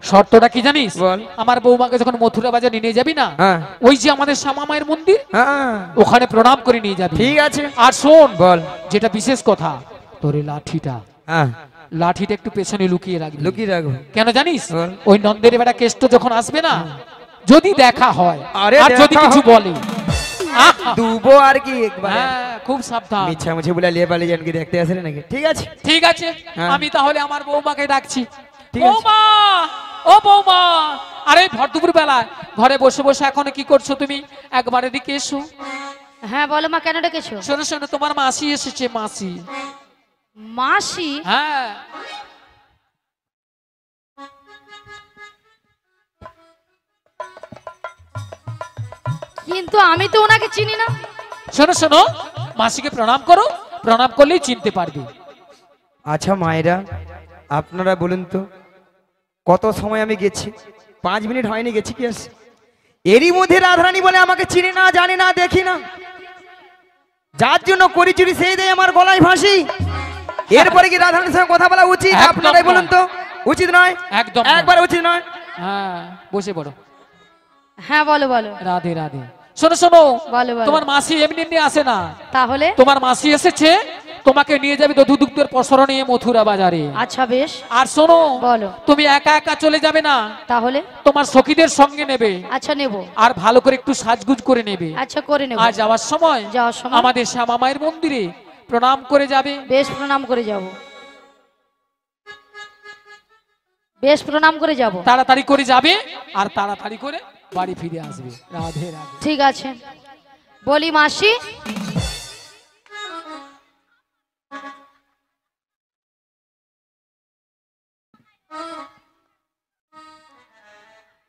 [SPEAKER 3] শর্তটা কি জানিস?
[SPEAKER 1] বল।
[SPEAKER 3] আমার বৌমাকে যখন মথুরা বাজারে নিয়ে যাবি না,
[SPEAKER 1] হ্যাঁ
[SPEAKER 3] ওই যে আমাদের শ্যামা মায়ের মন্দির,
[SPEAKER 1] হ্যাঁ
[SPEAKER 3] ওখানে প্রণাম করে নিয়ে যাবি।
[SPEAKER 1] ঠিক আছে।
[SPEAKER 3] আর শোন,
[SPEAKER 1] বল।
[SPEAKER 3] যেটা বিশেষ কথা, তোর এই লাঠিটা
[SPEAKER 1] হ্যাঁ
[SPEAKER 3] লাঠিটা একটু পেছনে লুকিয়ে রাখবি।
[SPEAKER 1] লুকিয়ে রাখবো।
[SPEAKER 3] কেন জানিস?
[SPEAKER 1] বল।
[SPEAKER 3] ওই নন্দের বেটা কেষ্ট যখন আসবে না, যদি দেখা হয়
[SPEAKER 1] আরে
[SPEAKER 3] আর যদি
[SPEAKER 1] দেখা
[SPEAKER 3] কিছু
[SPEAKER 1] হয়।
[SPEAKER 3] বলে, আহা!
[SPEAKER 1] দুবো আর কি একবার।
[SPEAKER 3] হ্যাঁ, খুব সাবধান।
[SPEAKER 1] মিছা মুছে বলে লিয়ে পালিয়ে যান, কি দেখতে আসলে নাকি? ঠিক আছে।
[SPEAKER 3] ঠিক আছে,
[SPEAKER 1] হ্যাঁ।
[SPEAKER 3] আমি তাহলে আমার বৌমাকে ডাকছি।
[SPEAKER 1] ঠিক আছে।
[SPEAKER 3] বৌমা, ও বৌমা, আরে ভর দুপুর বেলা ঘরে বসে বসে এখন কি করছো তুমি? একবার এদিকে এসো।
[SPEAKER 2] হ্যাঁ বলো মা, কেন ডেকেছো?
[SPEAKER 3] শোনো শোনো, তোমার মাসি এসেছে, মাসি।
[SPEAKER 2] মাসি?
[SPEAKER 3] হ্যাঁ।
[SPEAKER 2] কিন্তু আমি তো ওনাকে চিনি না।
[SPEAKER 3] শোনো শোনো, মাসিকে প্রণাম করো, প্রণাম করলেই চিনতে পারবে।
[SPEAKER 1] আচ্ছা মায়েরা, আপনারা বলুন তো, কত সময় আমি গেছি? 5 মিনিট হয়নি, গেছি কি আসছে? এরই মধ্যে রাধারানী বলে আমাকে চিনি না, জানি না, দেখি না, যার জন্য করি চুরি সেই দেয় আমার গলায় ফাঁসি। এরপরে কি রাধারানীর সঙ্গে কথা বলা উচিত?
[SPEAKER 3] একদম
[SPEAKER 1] আপনারাই বলুন তো, উচিত নয়?
[SPEAKER 3] একদম নয়।
[SPEAKER 1] একবার উচিত নয়।
[SPEAKER 3] হ্যাঁ, বসে পড়ো।
[SPEAKER 2] হ্যাঁ বলো বলো
[SPEAKER 3] রাধে রাধে। শোনো শোনো,
[SPEAKER 2] বলো বলো।
[SPEAKER 3] তোমার মাসি এমনি এমনি আসে না,
[SPEAKER 2] তাহলে?
[SPEAKER 3] তোমার মাসি এসেছে, তোমাকে নিয়ে যাবে দধুদুগ্ধের পসরা নিয়ে মথুরা বাজারে।
[SPEAKER 2] আচ্ছা বেশ।
[SPEAKER 3] আর শোনো,
[SPEAKER 2] বলো।
[SPEAKER 3] তুমি একা একা চলে যাবে না,
[SPEAKER 2] তাহলে?
[SPEAKER 3] তোমার সখীদের সঙ্গে নেবে,
[SPEAKER 2] আচ্ছা নেব।
[SPEAKER 3] আর ভালো করে একটু সাজগুজ করে নেবে।
[SPEAKER 2] আচ্ছা করে নেব।
[SPEAKER 3] আর যাওয়ার সময়
[SPEAKER 2] সময়
[SPEAKER 3] আমাদের শ্যামা মায়ের মন্দিরে প্রণাম করে যাবে।
[SPEAKER 2] বেশ প্রণাম করে যাব। বেশ প্রণাম করে যাব।
[SPEAKER 3] তাড়াতাড়ি করে যাবে আর তাড়াতাড়ি করে বাড়ি ফিরে আসবে। রাধে রাধে।
[SPEAKER 2] ঠিক আছে। বলি মাসি,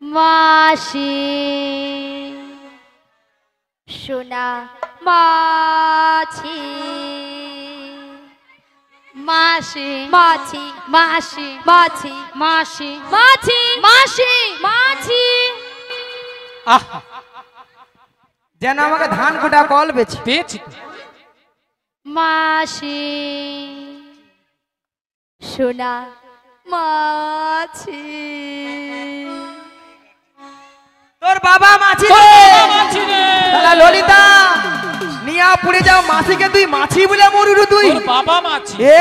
[SPEAKER 2] মাসি
[SPEAKER 5] সোনা মাছি
[SPEAKER 2] মাসি
[SPEAKER 5] মাছি
[SPEAKER 2] মাসি
[SPEAKER 5] মাছি
[SPEAKER 2] মাসি
[SPEAKER 5] মাছি
[SPEAKER 2] মাসি
[SPEAKER 5] মাছি
[SPEAKER 3] আহা,
[SPEAKER 1] যেন আমাকে ধান কোটা কল বেছে।
[SPEAKER 3] পেয়েছি তো।
[SPEAKER 2] মাসি
[SPEAKER 5] সোনা মাছি
[SPEAKER 1] তোর বাবা মাছি
[SPEAKER 3] তোর
[SPEAKER 1] রে।
[SPEAKER 3] বাবা মাছি রে।
[SPEAKER 1] শালা ললিতা, নিয়া পুড়ে যাও মাছিকে, তুই মাছি বলে মরুরু তুই।
[SPEAKER 3] তোর বাবা মাছি।
[SPEAKER 1] এ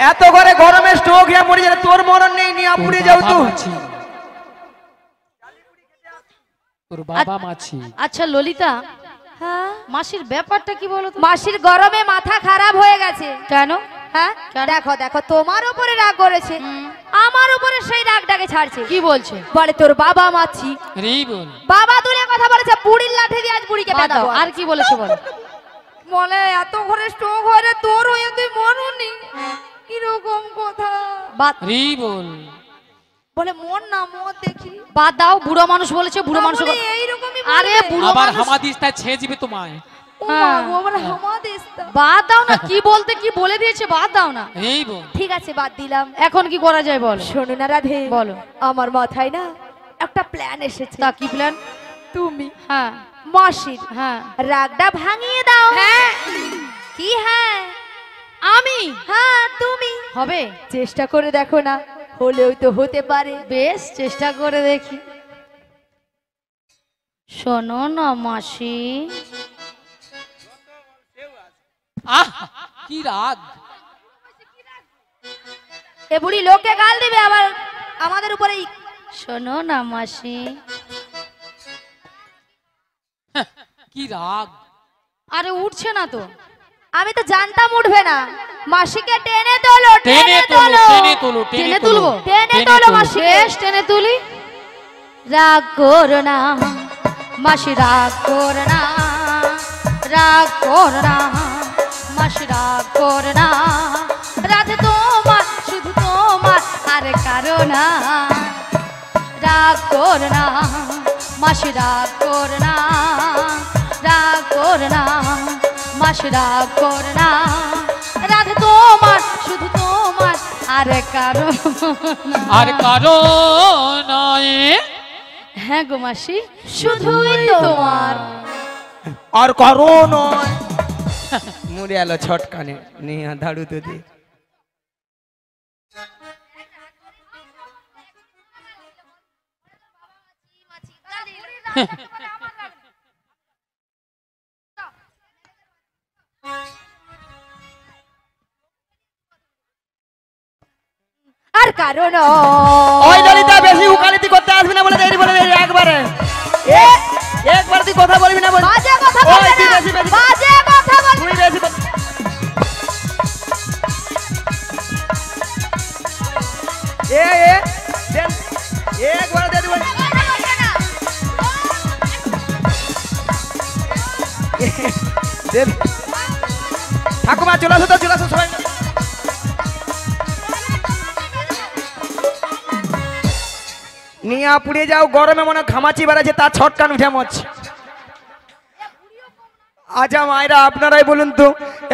[SPEAKER 1] এত করে গরমে স্ট্রোক হয়ে মরে যাবে, তোর মরণ নেই, নিয়া
[SPEAKER 3] তোর
[SPEAKER 1] পুড়ে যাও
[SPEAKER 3] বাবা
[SPEAKER 1] তুই।
[SPEAKER 3] মাছি। তোর বাবা মাছি।
[SPEAKER 2] আচ্ছা ললিতা,
[SPEAKER 5] হ্যাঁ
[SPEAKER 2] মাসির ব্যাপারটা কি বলো তো?
[SPEAKER 5] মাসির গরমে মাথা খারাপ হয়ে গেছে।
[SPEAKER 2] কেন?
[SPEAKER 5] হ্যাঁ
[SPEAKER 2] কেন?
[SPEAKER 5] দেখো দেখো, তোমার উপরে রাগ করেছে, আমার উপরে সেই রাগটাকে ছাড়ছে।
[SPEAKER 2] কি বলছে?
[SPEAKER 5] বলে তোর বাবা মাছি,
[SPEAKER 3] রে বল।
[SPEAKER 5] বাবা তুলে কথা বলেছে, বুড়ির লাঠি দিয়ে আজ বুড়িকে
[SPEAKER 2] বাদ দাও,
[SPEAKER 5] পেটাবো।
[SPEAKER 2] আর কি বলেছে বলো?
[SPEAKER 5] বলে এত ঘরে স্ট্রোক হয়ে তোর হয়ে তুই মরুনি, কিরকম কথা।
[SPEAKER 2] বাদ।
[SPEAKER 3] রে বল।
[SPEAKER 5] বলে মন না মন দেখি
[SPEAKER 2] বাদ দাও, বুড়ো মানুষ বলেছে, বুড়ো মানুষ
[SPEAKER 5] তাহলে এইরকমই
[SPEAKER 2] আরে
[SPEAKER 5] বলবে।
[SPEAKER 2] বুড়ো
[SPEAKER 3] আবার
[SPEAKER 2] মানুষ
[SPEAKER 3] হামাদিস্তা ছেয়ে দিবে তোমায়।
[SPEAKER 5] ও
[SPEAKER 2] হ্যাঁ।
[SPEAKER 5] মা, ও বলে হামাদিস তো।
[SPEAKER 2] বাদ দাও না, কি বলতে কি বলে দিয়েছে, বাদ দাও না।
[SPEAKER 3] এই বোন,
[SPEAKER 5] ঠিক আছে বাদ দিলাম।
[SPEAKER 2] এখন কি করা যায় বলো?
[SPEAKER 5] শোনো না রাধে,
[SPEAKER 2] বলো।
[SPEAKER 5] আমার মাথায় না একটা প্ল্যান এসেছে।
[SPEAKER 2] তা কি প্ল্যান?
[SPEAKER 5] তুমি
[SPEAKER 2] হ্যাঁ
[SPEAKER 5] মাসির
[SPEAKER 2] হ্যাঁ।
[SPEAKER 5] রাগটা ভাঙিয়ে দাও।
[SPEAKER 2] হ্যাঁ
[SPEAKER 5] কি হ্যাঁ?
[SPEAKER 2] আমি
[SPEAKER 5] হ্যাঁ তুমি
[SPEAKER 2] হবে,
[SPEAKER 5] চেষ্টা করে দেখো না, হলেও তো হতে পারে।
[SPEAKER 2] বেশ চেষ্টা করে দেখি। শোনো না মাসি,
[SPEAKER 3] আহ কি রাগ!
[SPEAKER 5] এ বুড়ি লোককে গাল দিবে আবার আমাদের উপরেই।
[SPEAKER 2] শোনো না মাসি।
[SPEAKER 3] কি রাগ!
[SPEAKER 2] আরে উঠছে না তো।
[SPEAKER 5] আমি তো জানতাম উঠবে না। মাসিকে টেনে তোলো,
[SPEAKER 3] টেনে তোলো, টেনে তোলো,
[SPEAKER 2] টেনে তুলবো?
[SPEAKER 5] টেনে
[SPEAKER 3] টেনে
[SPEAKER 5] তোলো
[SPEAKER 3] তোলো।
[SPEAKER 5] মাসিকে।
[SPEAKER 2] বেশ টেনে তুলি। রাগ করো না মাসি, রাগ করো না, রাগ করো না মাসি, রাগ করো না। রাধে তোমার, শুধু তোমার, আর কারো না। রাগ করো না মাসি, রাগ করো না, রাগ করো না মাসি, রাগ করো না। রাধে তোমার, শুধু তোমার, আর কারো না।
[SPEAKER 3] আর কারো নয়।
[SPEAKER 2] হ্যাঁ গো মাসি,
[SPEAKER 5] শুধুই তোমার।
[SPEAKER 1] আর করো নয়। মুড়ে এলো ছটকানে নিয়ে ধাড়ু তো দিয়ে।
[SPEAKER 5] আর কারণ
[SPEAKER 1] ওই ললিতা বেশি উকালতি করতে আসবি না বলে দেরি বলে দেরি একবারে। একবার তুই কথা বলবি না বল।
[SPEAKER 5] বাজে কথা
[SPEAKER 1] ওই
[SPEAKER 5] বলবে
[SPEAKER 1] তুই
[SPEAKER 5] না,
[SPEAKER 1] বেশি বেশি
[SPEAKER 5] বাজে কথা বলবে।
[SPEAKER 1] তুই বেশি কথা- এ এ দেন একবার দে দিবি। দেন ঠাকুমা চলে আসো তো, চলে আসো সবাই। নিয়া পুড়ে যাও, গরমে মনে হয় ঘামাচি বেড়াচ্ছে, তার ছটকান উঠে মরছে। আচ্ছা মায়েরা আপনারাই বলুন তো,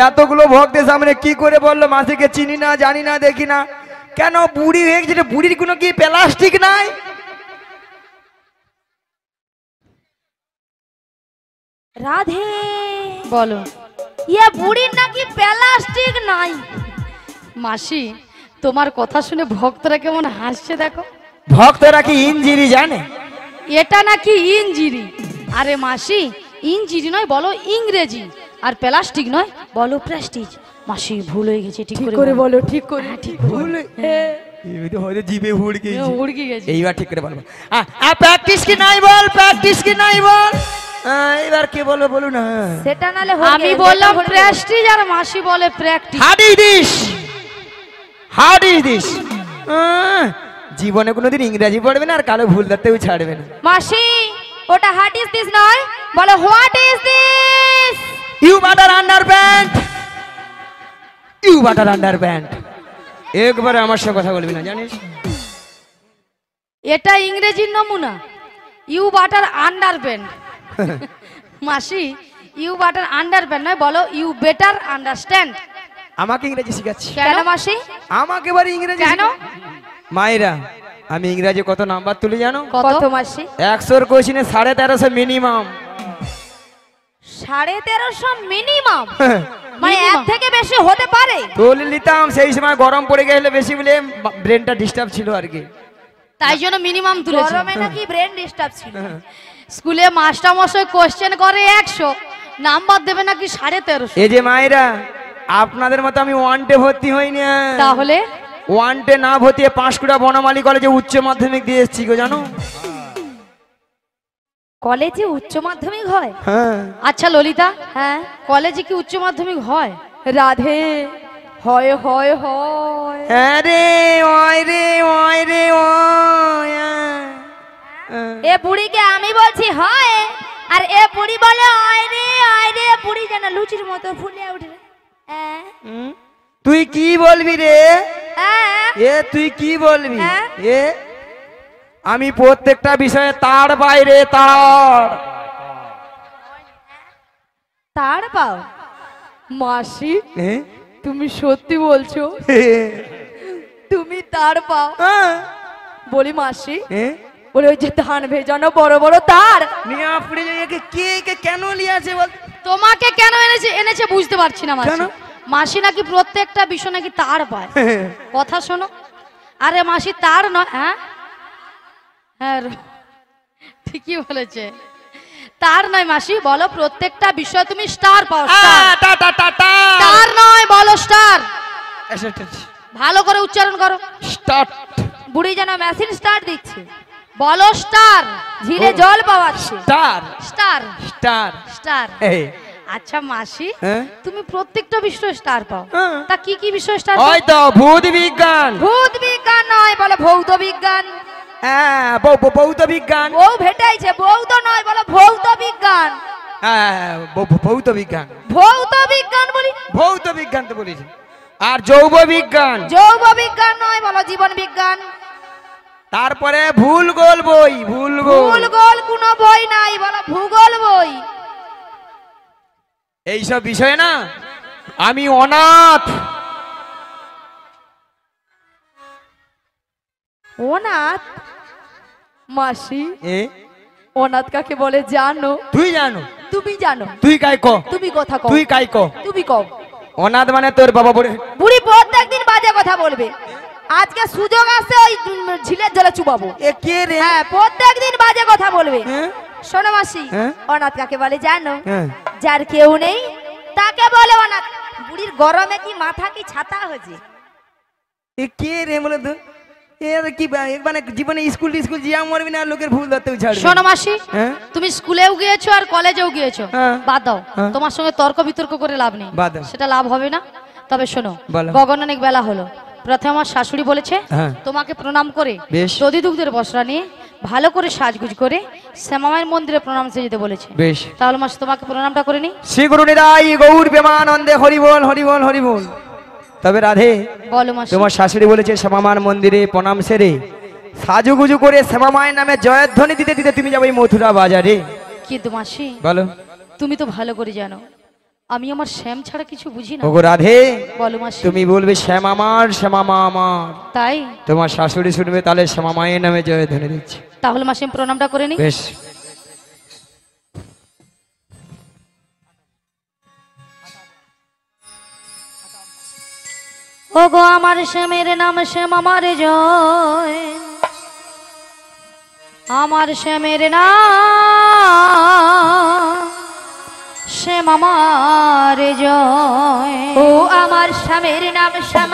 [SPEAKER 1] এতগুলো ভক্তের সামনে কি করে বললো মাসিকে চিনি না, জানি না, দেখি না? কেন বুড়ি হয়ে গেছে? বুড়ির কোনো কি প্লাস্টিক নাই?
[SPEAKER 5] রাধে
[SPEAKER 2] বলো
[SPEAKER 5] ইয়ে বুড়ির নাকি প্লাস্টিক নাই।
[SPEAKER 2] মাসি, তোমার কথা শুনে ভক্তরা কেমন হাসছে দেখো।
[SPEAKER 1] ভক্তরা কি ইঞ্জিরি জানে?
[SPEAKER 2] এটা নাকি ইঞ্জিরি। আরে মাসি, ইঞ্জিরি নয়, বলো ইংরেজি। আর প্লাস্টিক নয়, বলো প্রেস্টিজ। মাসি ভুল হয়ে গেছে, ঠিক করে বলো।
[SPEAKER 5] ঠিক করে।
[SPEAKER 2] ঠিক
[SPEAKER 1] ভুল হয়তো জিভে হুড় গেছে।
[SPEAKER 2] উড়কি গেছে।
[SPEAKER 1] এইবার ঠিক করে বলবো। প্র্যাকটিস কি নাই বল, প্র্যাকটিস কি নাই বল। এবার কি বলবো বলুন না।
[SPEAKER 5] সেটা নালে
[SPEAKER 2] আমি বললাম প্রেস্টিজ আর মাসি বলে practice.
[SPEAKER 1] How is this, how is this. জীবনে কোনোদিন ইংরেজি পড়বে না আর কালো ভুল ধরতেও ছাড়বে না।
[SPEAKER 5] মাসি ওটা হাট ইজ দিস নয়, বলো what is this.
[SPEAKER 1] You butter under pant, you butter under pant. একবারে আমার সাথে কথা বলবি না জানিস?
[SPEAKER 2] এটা ইংরেজির নমুনা, ইউ বাটার আন্ডার প্যান্ট। মাসি, ইউ বাটার আন্ডার প্যান্ট নয়, বলো ইউ বেটার আন্ডারস্ট্যান্ড।
[SPEAKER 1] আমাকে ইংরেজি শিখাচ্ছি?
[SPEAKER 5] কেন মাসি?
[SPEAKER 1] আমাকে এবার ইংরেজি
[SPEAKER 2] কেন?
[SPEAKER 1] মায়েরা আমি ইংরেজি কত নাম্বার তুলি জানো?
[SPEAKER 5] কত মাসি?
[SPEAKER 1] 100 কোশ্চেনে 1350 মিনিমাম।
[SPEAKER 5] 1350 মিনিমাম? মানে এর থেকে বেশি হতে পারে?
[SPEAKER 1] তুলে নিতাম, সেই সময় গরম পড়ে গেলে বেশি বলে ব্রেনটা ডিস্টার্ব ছিল আর কি।
[SPEAKER 2] তাই জন্য মিনিমাম তুলেছে।
[SPEAKER 5] গরমে নাকি ব্রেন ডিস্টার্ব ছিল।
[SPEAKER 2] স্কুলে মাস্টার মশাই কোশ্চেন করে 100, নাম্বার দেবে নাকি 1350।
[SPEAKER 1] এই যে মায়েরা, আপনাদের মতো আমি ওয়ানটে ভর্তি হইনি।
[SPEAKER 2] তাহলে
[SPEAKER 1] ওয়ানটে না ভর্তি পাঁশকুড়া বনমালী কলেজে উচ্চ মাধ্যমিক দিয়ে এসেছি গো, জানো?
[SPEAKER 5] কলেজে উচ্চ মাধ্যমিক হয়?
[SPEAKER 1] হ্যাঁ।
[SPEAKER 2] আচ্ছা ললিতা,
[SPEAKER 5] হ্যাঁ
[SPEAKER 2] কলেজে কি উচ্চ মাধ্যমিক হয়?
[SPEAKER 5] রাধে হয় হয় হয়।
[SPEAKER 1] হ্যাঁ রে, ওই রে, ওই রে, ওই।
[SPEAKER 5] এ বুড়িকে আমি বলছি হয়, আর এ বুড়ি বলে আয় রে বুড়ি যেন লুচির মতো ফুলে উঠে।
[SPEAKER 1] তুই কি বলবি রে?
[SPEAKER 5] হ্যাঁ
[SPEAKER 1] এ তুই কি বলবি?
[SPEAKER 5] হ্যাঁ?
[SPEAKER 1] এ আমি প্রত্যেকটা বিষয়ে তার বাইরে তার।
[SPEAKER 2] তার পাও মাসি,
[SPEAKER 1] হ্যাঁ?
[SPEAKER 2] তুমি সত্যি বলছো তুমি তার পাও?
[SPEAKER 1] হ্যাঁ।
[SPEAKER 2] বলি মাসি,
[SPEAKER 1] হ্যাঁ?
[SPEAKER 2] বলে ওই যে ধান ভেজানো বড় বড় তার
[SPEAKER 1] নিয়া পুড়ে যায়, কে কেন লিয়াছে বল?
[SPEAKER 2] তোমাকে কেন এনেছে বুঝতে পারছি না মাসি।
[SPEAKER 1] কেন?
[SPEAKER 2] মাসি নাকি প্রত্যেকটা বিষয় নাকি তার পায়। কথা শোনো। আরে মাসি তার নয়। হ্যাঁ হ্যাঁ ঠিকই বলেছে, তার নয় মাসি, বলো প্রত্যেকটা বিষয় তুমি স্টার পাও। তার নয়, বলো স্টার। ভালো করে উচ্চারণ করো।
[SPEAKER 1] স্টার্ট।
[SPEAKER 2] বুড়ি যেন মেশিন স্টার দিচ্ছে। বলো স্টার, ঝিলে জল পাওয়াচ্ছে।
[SPEAKER 1] Star
[SPEAKER 2] star
[SPEAKER 1] star
[SPEAKER 2] star.
[SPEAKER 1] এই
[SPEAKER 2] আচ্ছা মাসি,
[SPEAKER 1] হ্যাঁ?
[SPEAKER 2] তুমি প্রত্যেকটা বিষয় স্টার পাও,
[SPEAKER 1] হ্যাঁ।
[SPEAKER 2] তা কি কি বিষয় স্টার?
[SPEAKER 1] ওই তো ভূত বিজ্ঞান।
[SPEAKER 2] ভূত বিজ্ঞান নয়, বলো ভৌত বিজ্ঞান।
[SPEAKER 1] হ্যাঁ, ভৌত বিজ্ঞান।
[SPEAKER 2] বউ ভেটাইছে, ভৌত নয়, বলো ভৌত বিজ্ঞান।
[SPEAKER 1] হ্যাঁ, ভৌত বিজ্ঞান।
[SPEAKER 2] ভৌত বিজ্ঞান বলি।
[SPEAKER 1] ভৌত বিজ্ঞান তো বলেছি। আর জৈব বিজ্ঞান।
[SPEAKER 2] জৈব বিজ্ঞান নয়, বলো জীবন বিজ্ঞান।
[SPEAKER 1] তারপরে ভূগোল বই।
[SPEAKER 2] ভূগোল কোনো বই নাই, বলো ভূগোল বই।
[SPEAKER 1] এইসব বিষয়ে না আমি অনাথ।
[SPEAKER 2] অনাথ? মাসি,
[SPEAKER 1] এ
[SPEAKER 2] অনাথ কাকে বলে জানো?
[SPEAKER 1] তুই জানো?
[SPEAKER 2] তুমি জানো?
[SPEAKER 1] তুই কাই ক?
[SPEAKER 2] তুমি কথা কও।
[SPEAKER 1] তুই কাই ক?
[SPEAKER 2] তুমি কও।
[SPEAKER 1] অনাথ মানে তোর বাবা বলে।
[SPEAKER 2] বুড়ি প্রত্যেকদিন বাজে কথা বলবে। আজকে সুযোগ আছে ওই ঝিলের জলে চুবাবো।
[SPEAKER 1] এ কে রে?
[SPEAKER 2] হ্যাঁ, প্রত্যেকদিন বাজে কথা বলবে।
[SPEAKER 1] হ্যাঁ?
[SPEAKER 2] শোনো মাসি,
[SPEAKER 1] হ্যাঁ?
[SPEAKER 2] অনাথ কাকে বলে জানো?
[SPEAKER 1] হ্যাঁ।
[SPEAKER 2] যার কেউ নেই তাকে বলে অনাথ। বুড়ির গরমে কি মাথা কি ছাতা হয়েছে?
[SPEAKER 1] এ কে রে বলে তো? এ কি মানে জীবনে স্কুল জিয়া মরবি না, লোকের ভুল ধরতেও ছাড়বি।
[SPEAKER 2] শোনো মাসি,
[SPEAKER 1] হ্যাঁ?
[SPEAKER 2] তুমি স্কুলেও গিয়েছো আর কলেজেও গিয়েছো,
[SPEAKER 1] হ্যাঁ।
[SPEAKER 2] বাদ দাও।
[SPEAKER 1] হ্যাঁ।
[SPEAKER 2] তোমার সঙ্গে তর্ক বিতর্ক করে লাভ নেই,
[SPEAKER 1] বাদ দাও।
[SPEAKER 2] সেটা লাভ হবে না। তবে শোনো,
[SPEAKER 1] বলো।
[SPEAKER 2] গগন অনেক বেলা হলো। প্রথমে আমার শাশুড়ি বলেছে
[SPEAKER 1] হ্যাঁ।
[SPEAKER 2] তোমাকে প্রণাম করে
[SPEAKER 1] বেশ।
[SPEAKER 2] দধি দুগ্ধের বসরা নিয়ে ভালো করে সাজগুজ করে শ্যামামায়ের মন্দিরে প্রণাম সে যেতে বলেছে।
[SPEAKER 1] বেশ।
[SPEAKER 2] তাহলে মাসি তোমাকে প্রণামটা করে নি।
[SPEAKER 1] শ্রী গুরু নিতাই গৌর প্রেমানন্দে হরি বল হরি বল হরি বল। তবে রাধে,
[SPEAKER 2] বলো মাসি।
[SPEAKER 1] তোমার শাশুড়ি বলেছে শ্যামামার মন্দিরে প্রণাম সেরে সাজুগুজু করে শ্যামামায়ের নামে জয়ধ্বনি দিতে দিতে তুমি যাবে মথুরা বাজারে।
[SPEAKER 2] কিন্তু মাসি,
[SPEAKER 1] বলো।
[SPEAKER 2] তুমি তো ভালো করে জানো আমি আমার শ্যাম ছাড়া কিছু বুঝি না।
[SPEAKER 1] ওগো রাধে,
[SPEAKER 2] বলো মাসি।
[SPEAKER 1] তুমি বলবে শ্যামামা আমার।
[SPEAKER 2] তাই
[SPEAKER 1] তোমার শাশুড়ি শুনবে তাহলে শ্যামামায়ের নামে জয়ধ্বনি দিচ্ছে।
[SPEAKER 2] তাহলে মাসি আমি প্রণামটা করে নি।
[SPEAKER 1] বেশ।
[SPEAKER 2] ওগো আমার শ্যামের নাম শ্যাম আমার জয়, আমার শ্যামের নাম শ্যাম আমার জয়। ও আমার শ্যামের নাম শ্যাম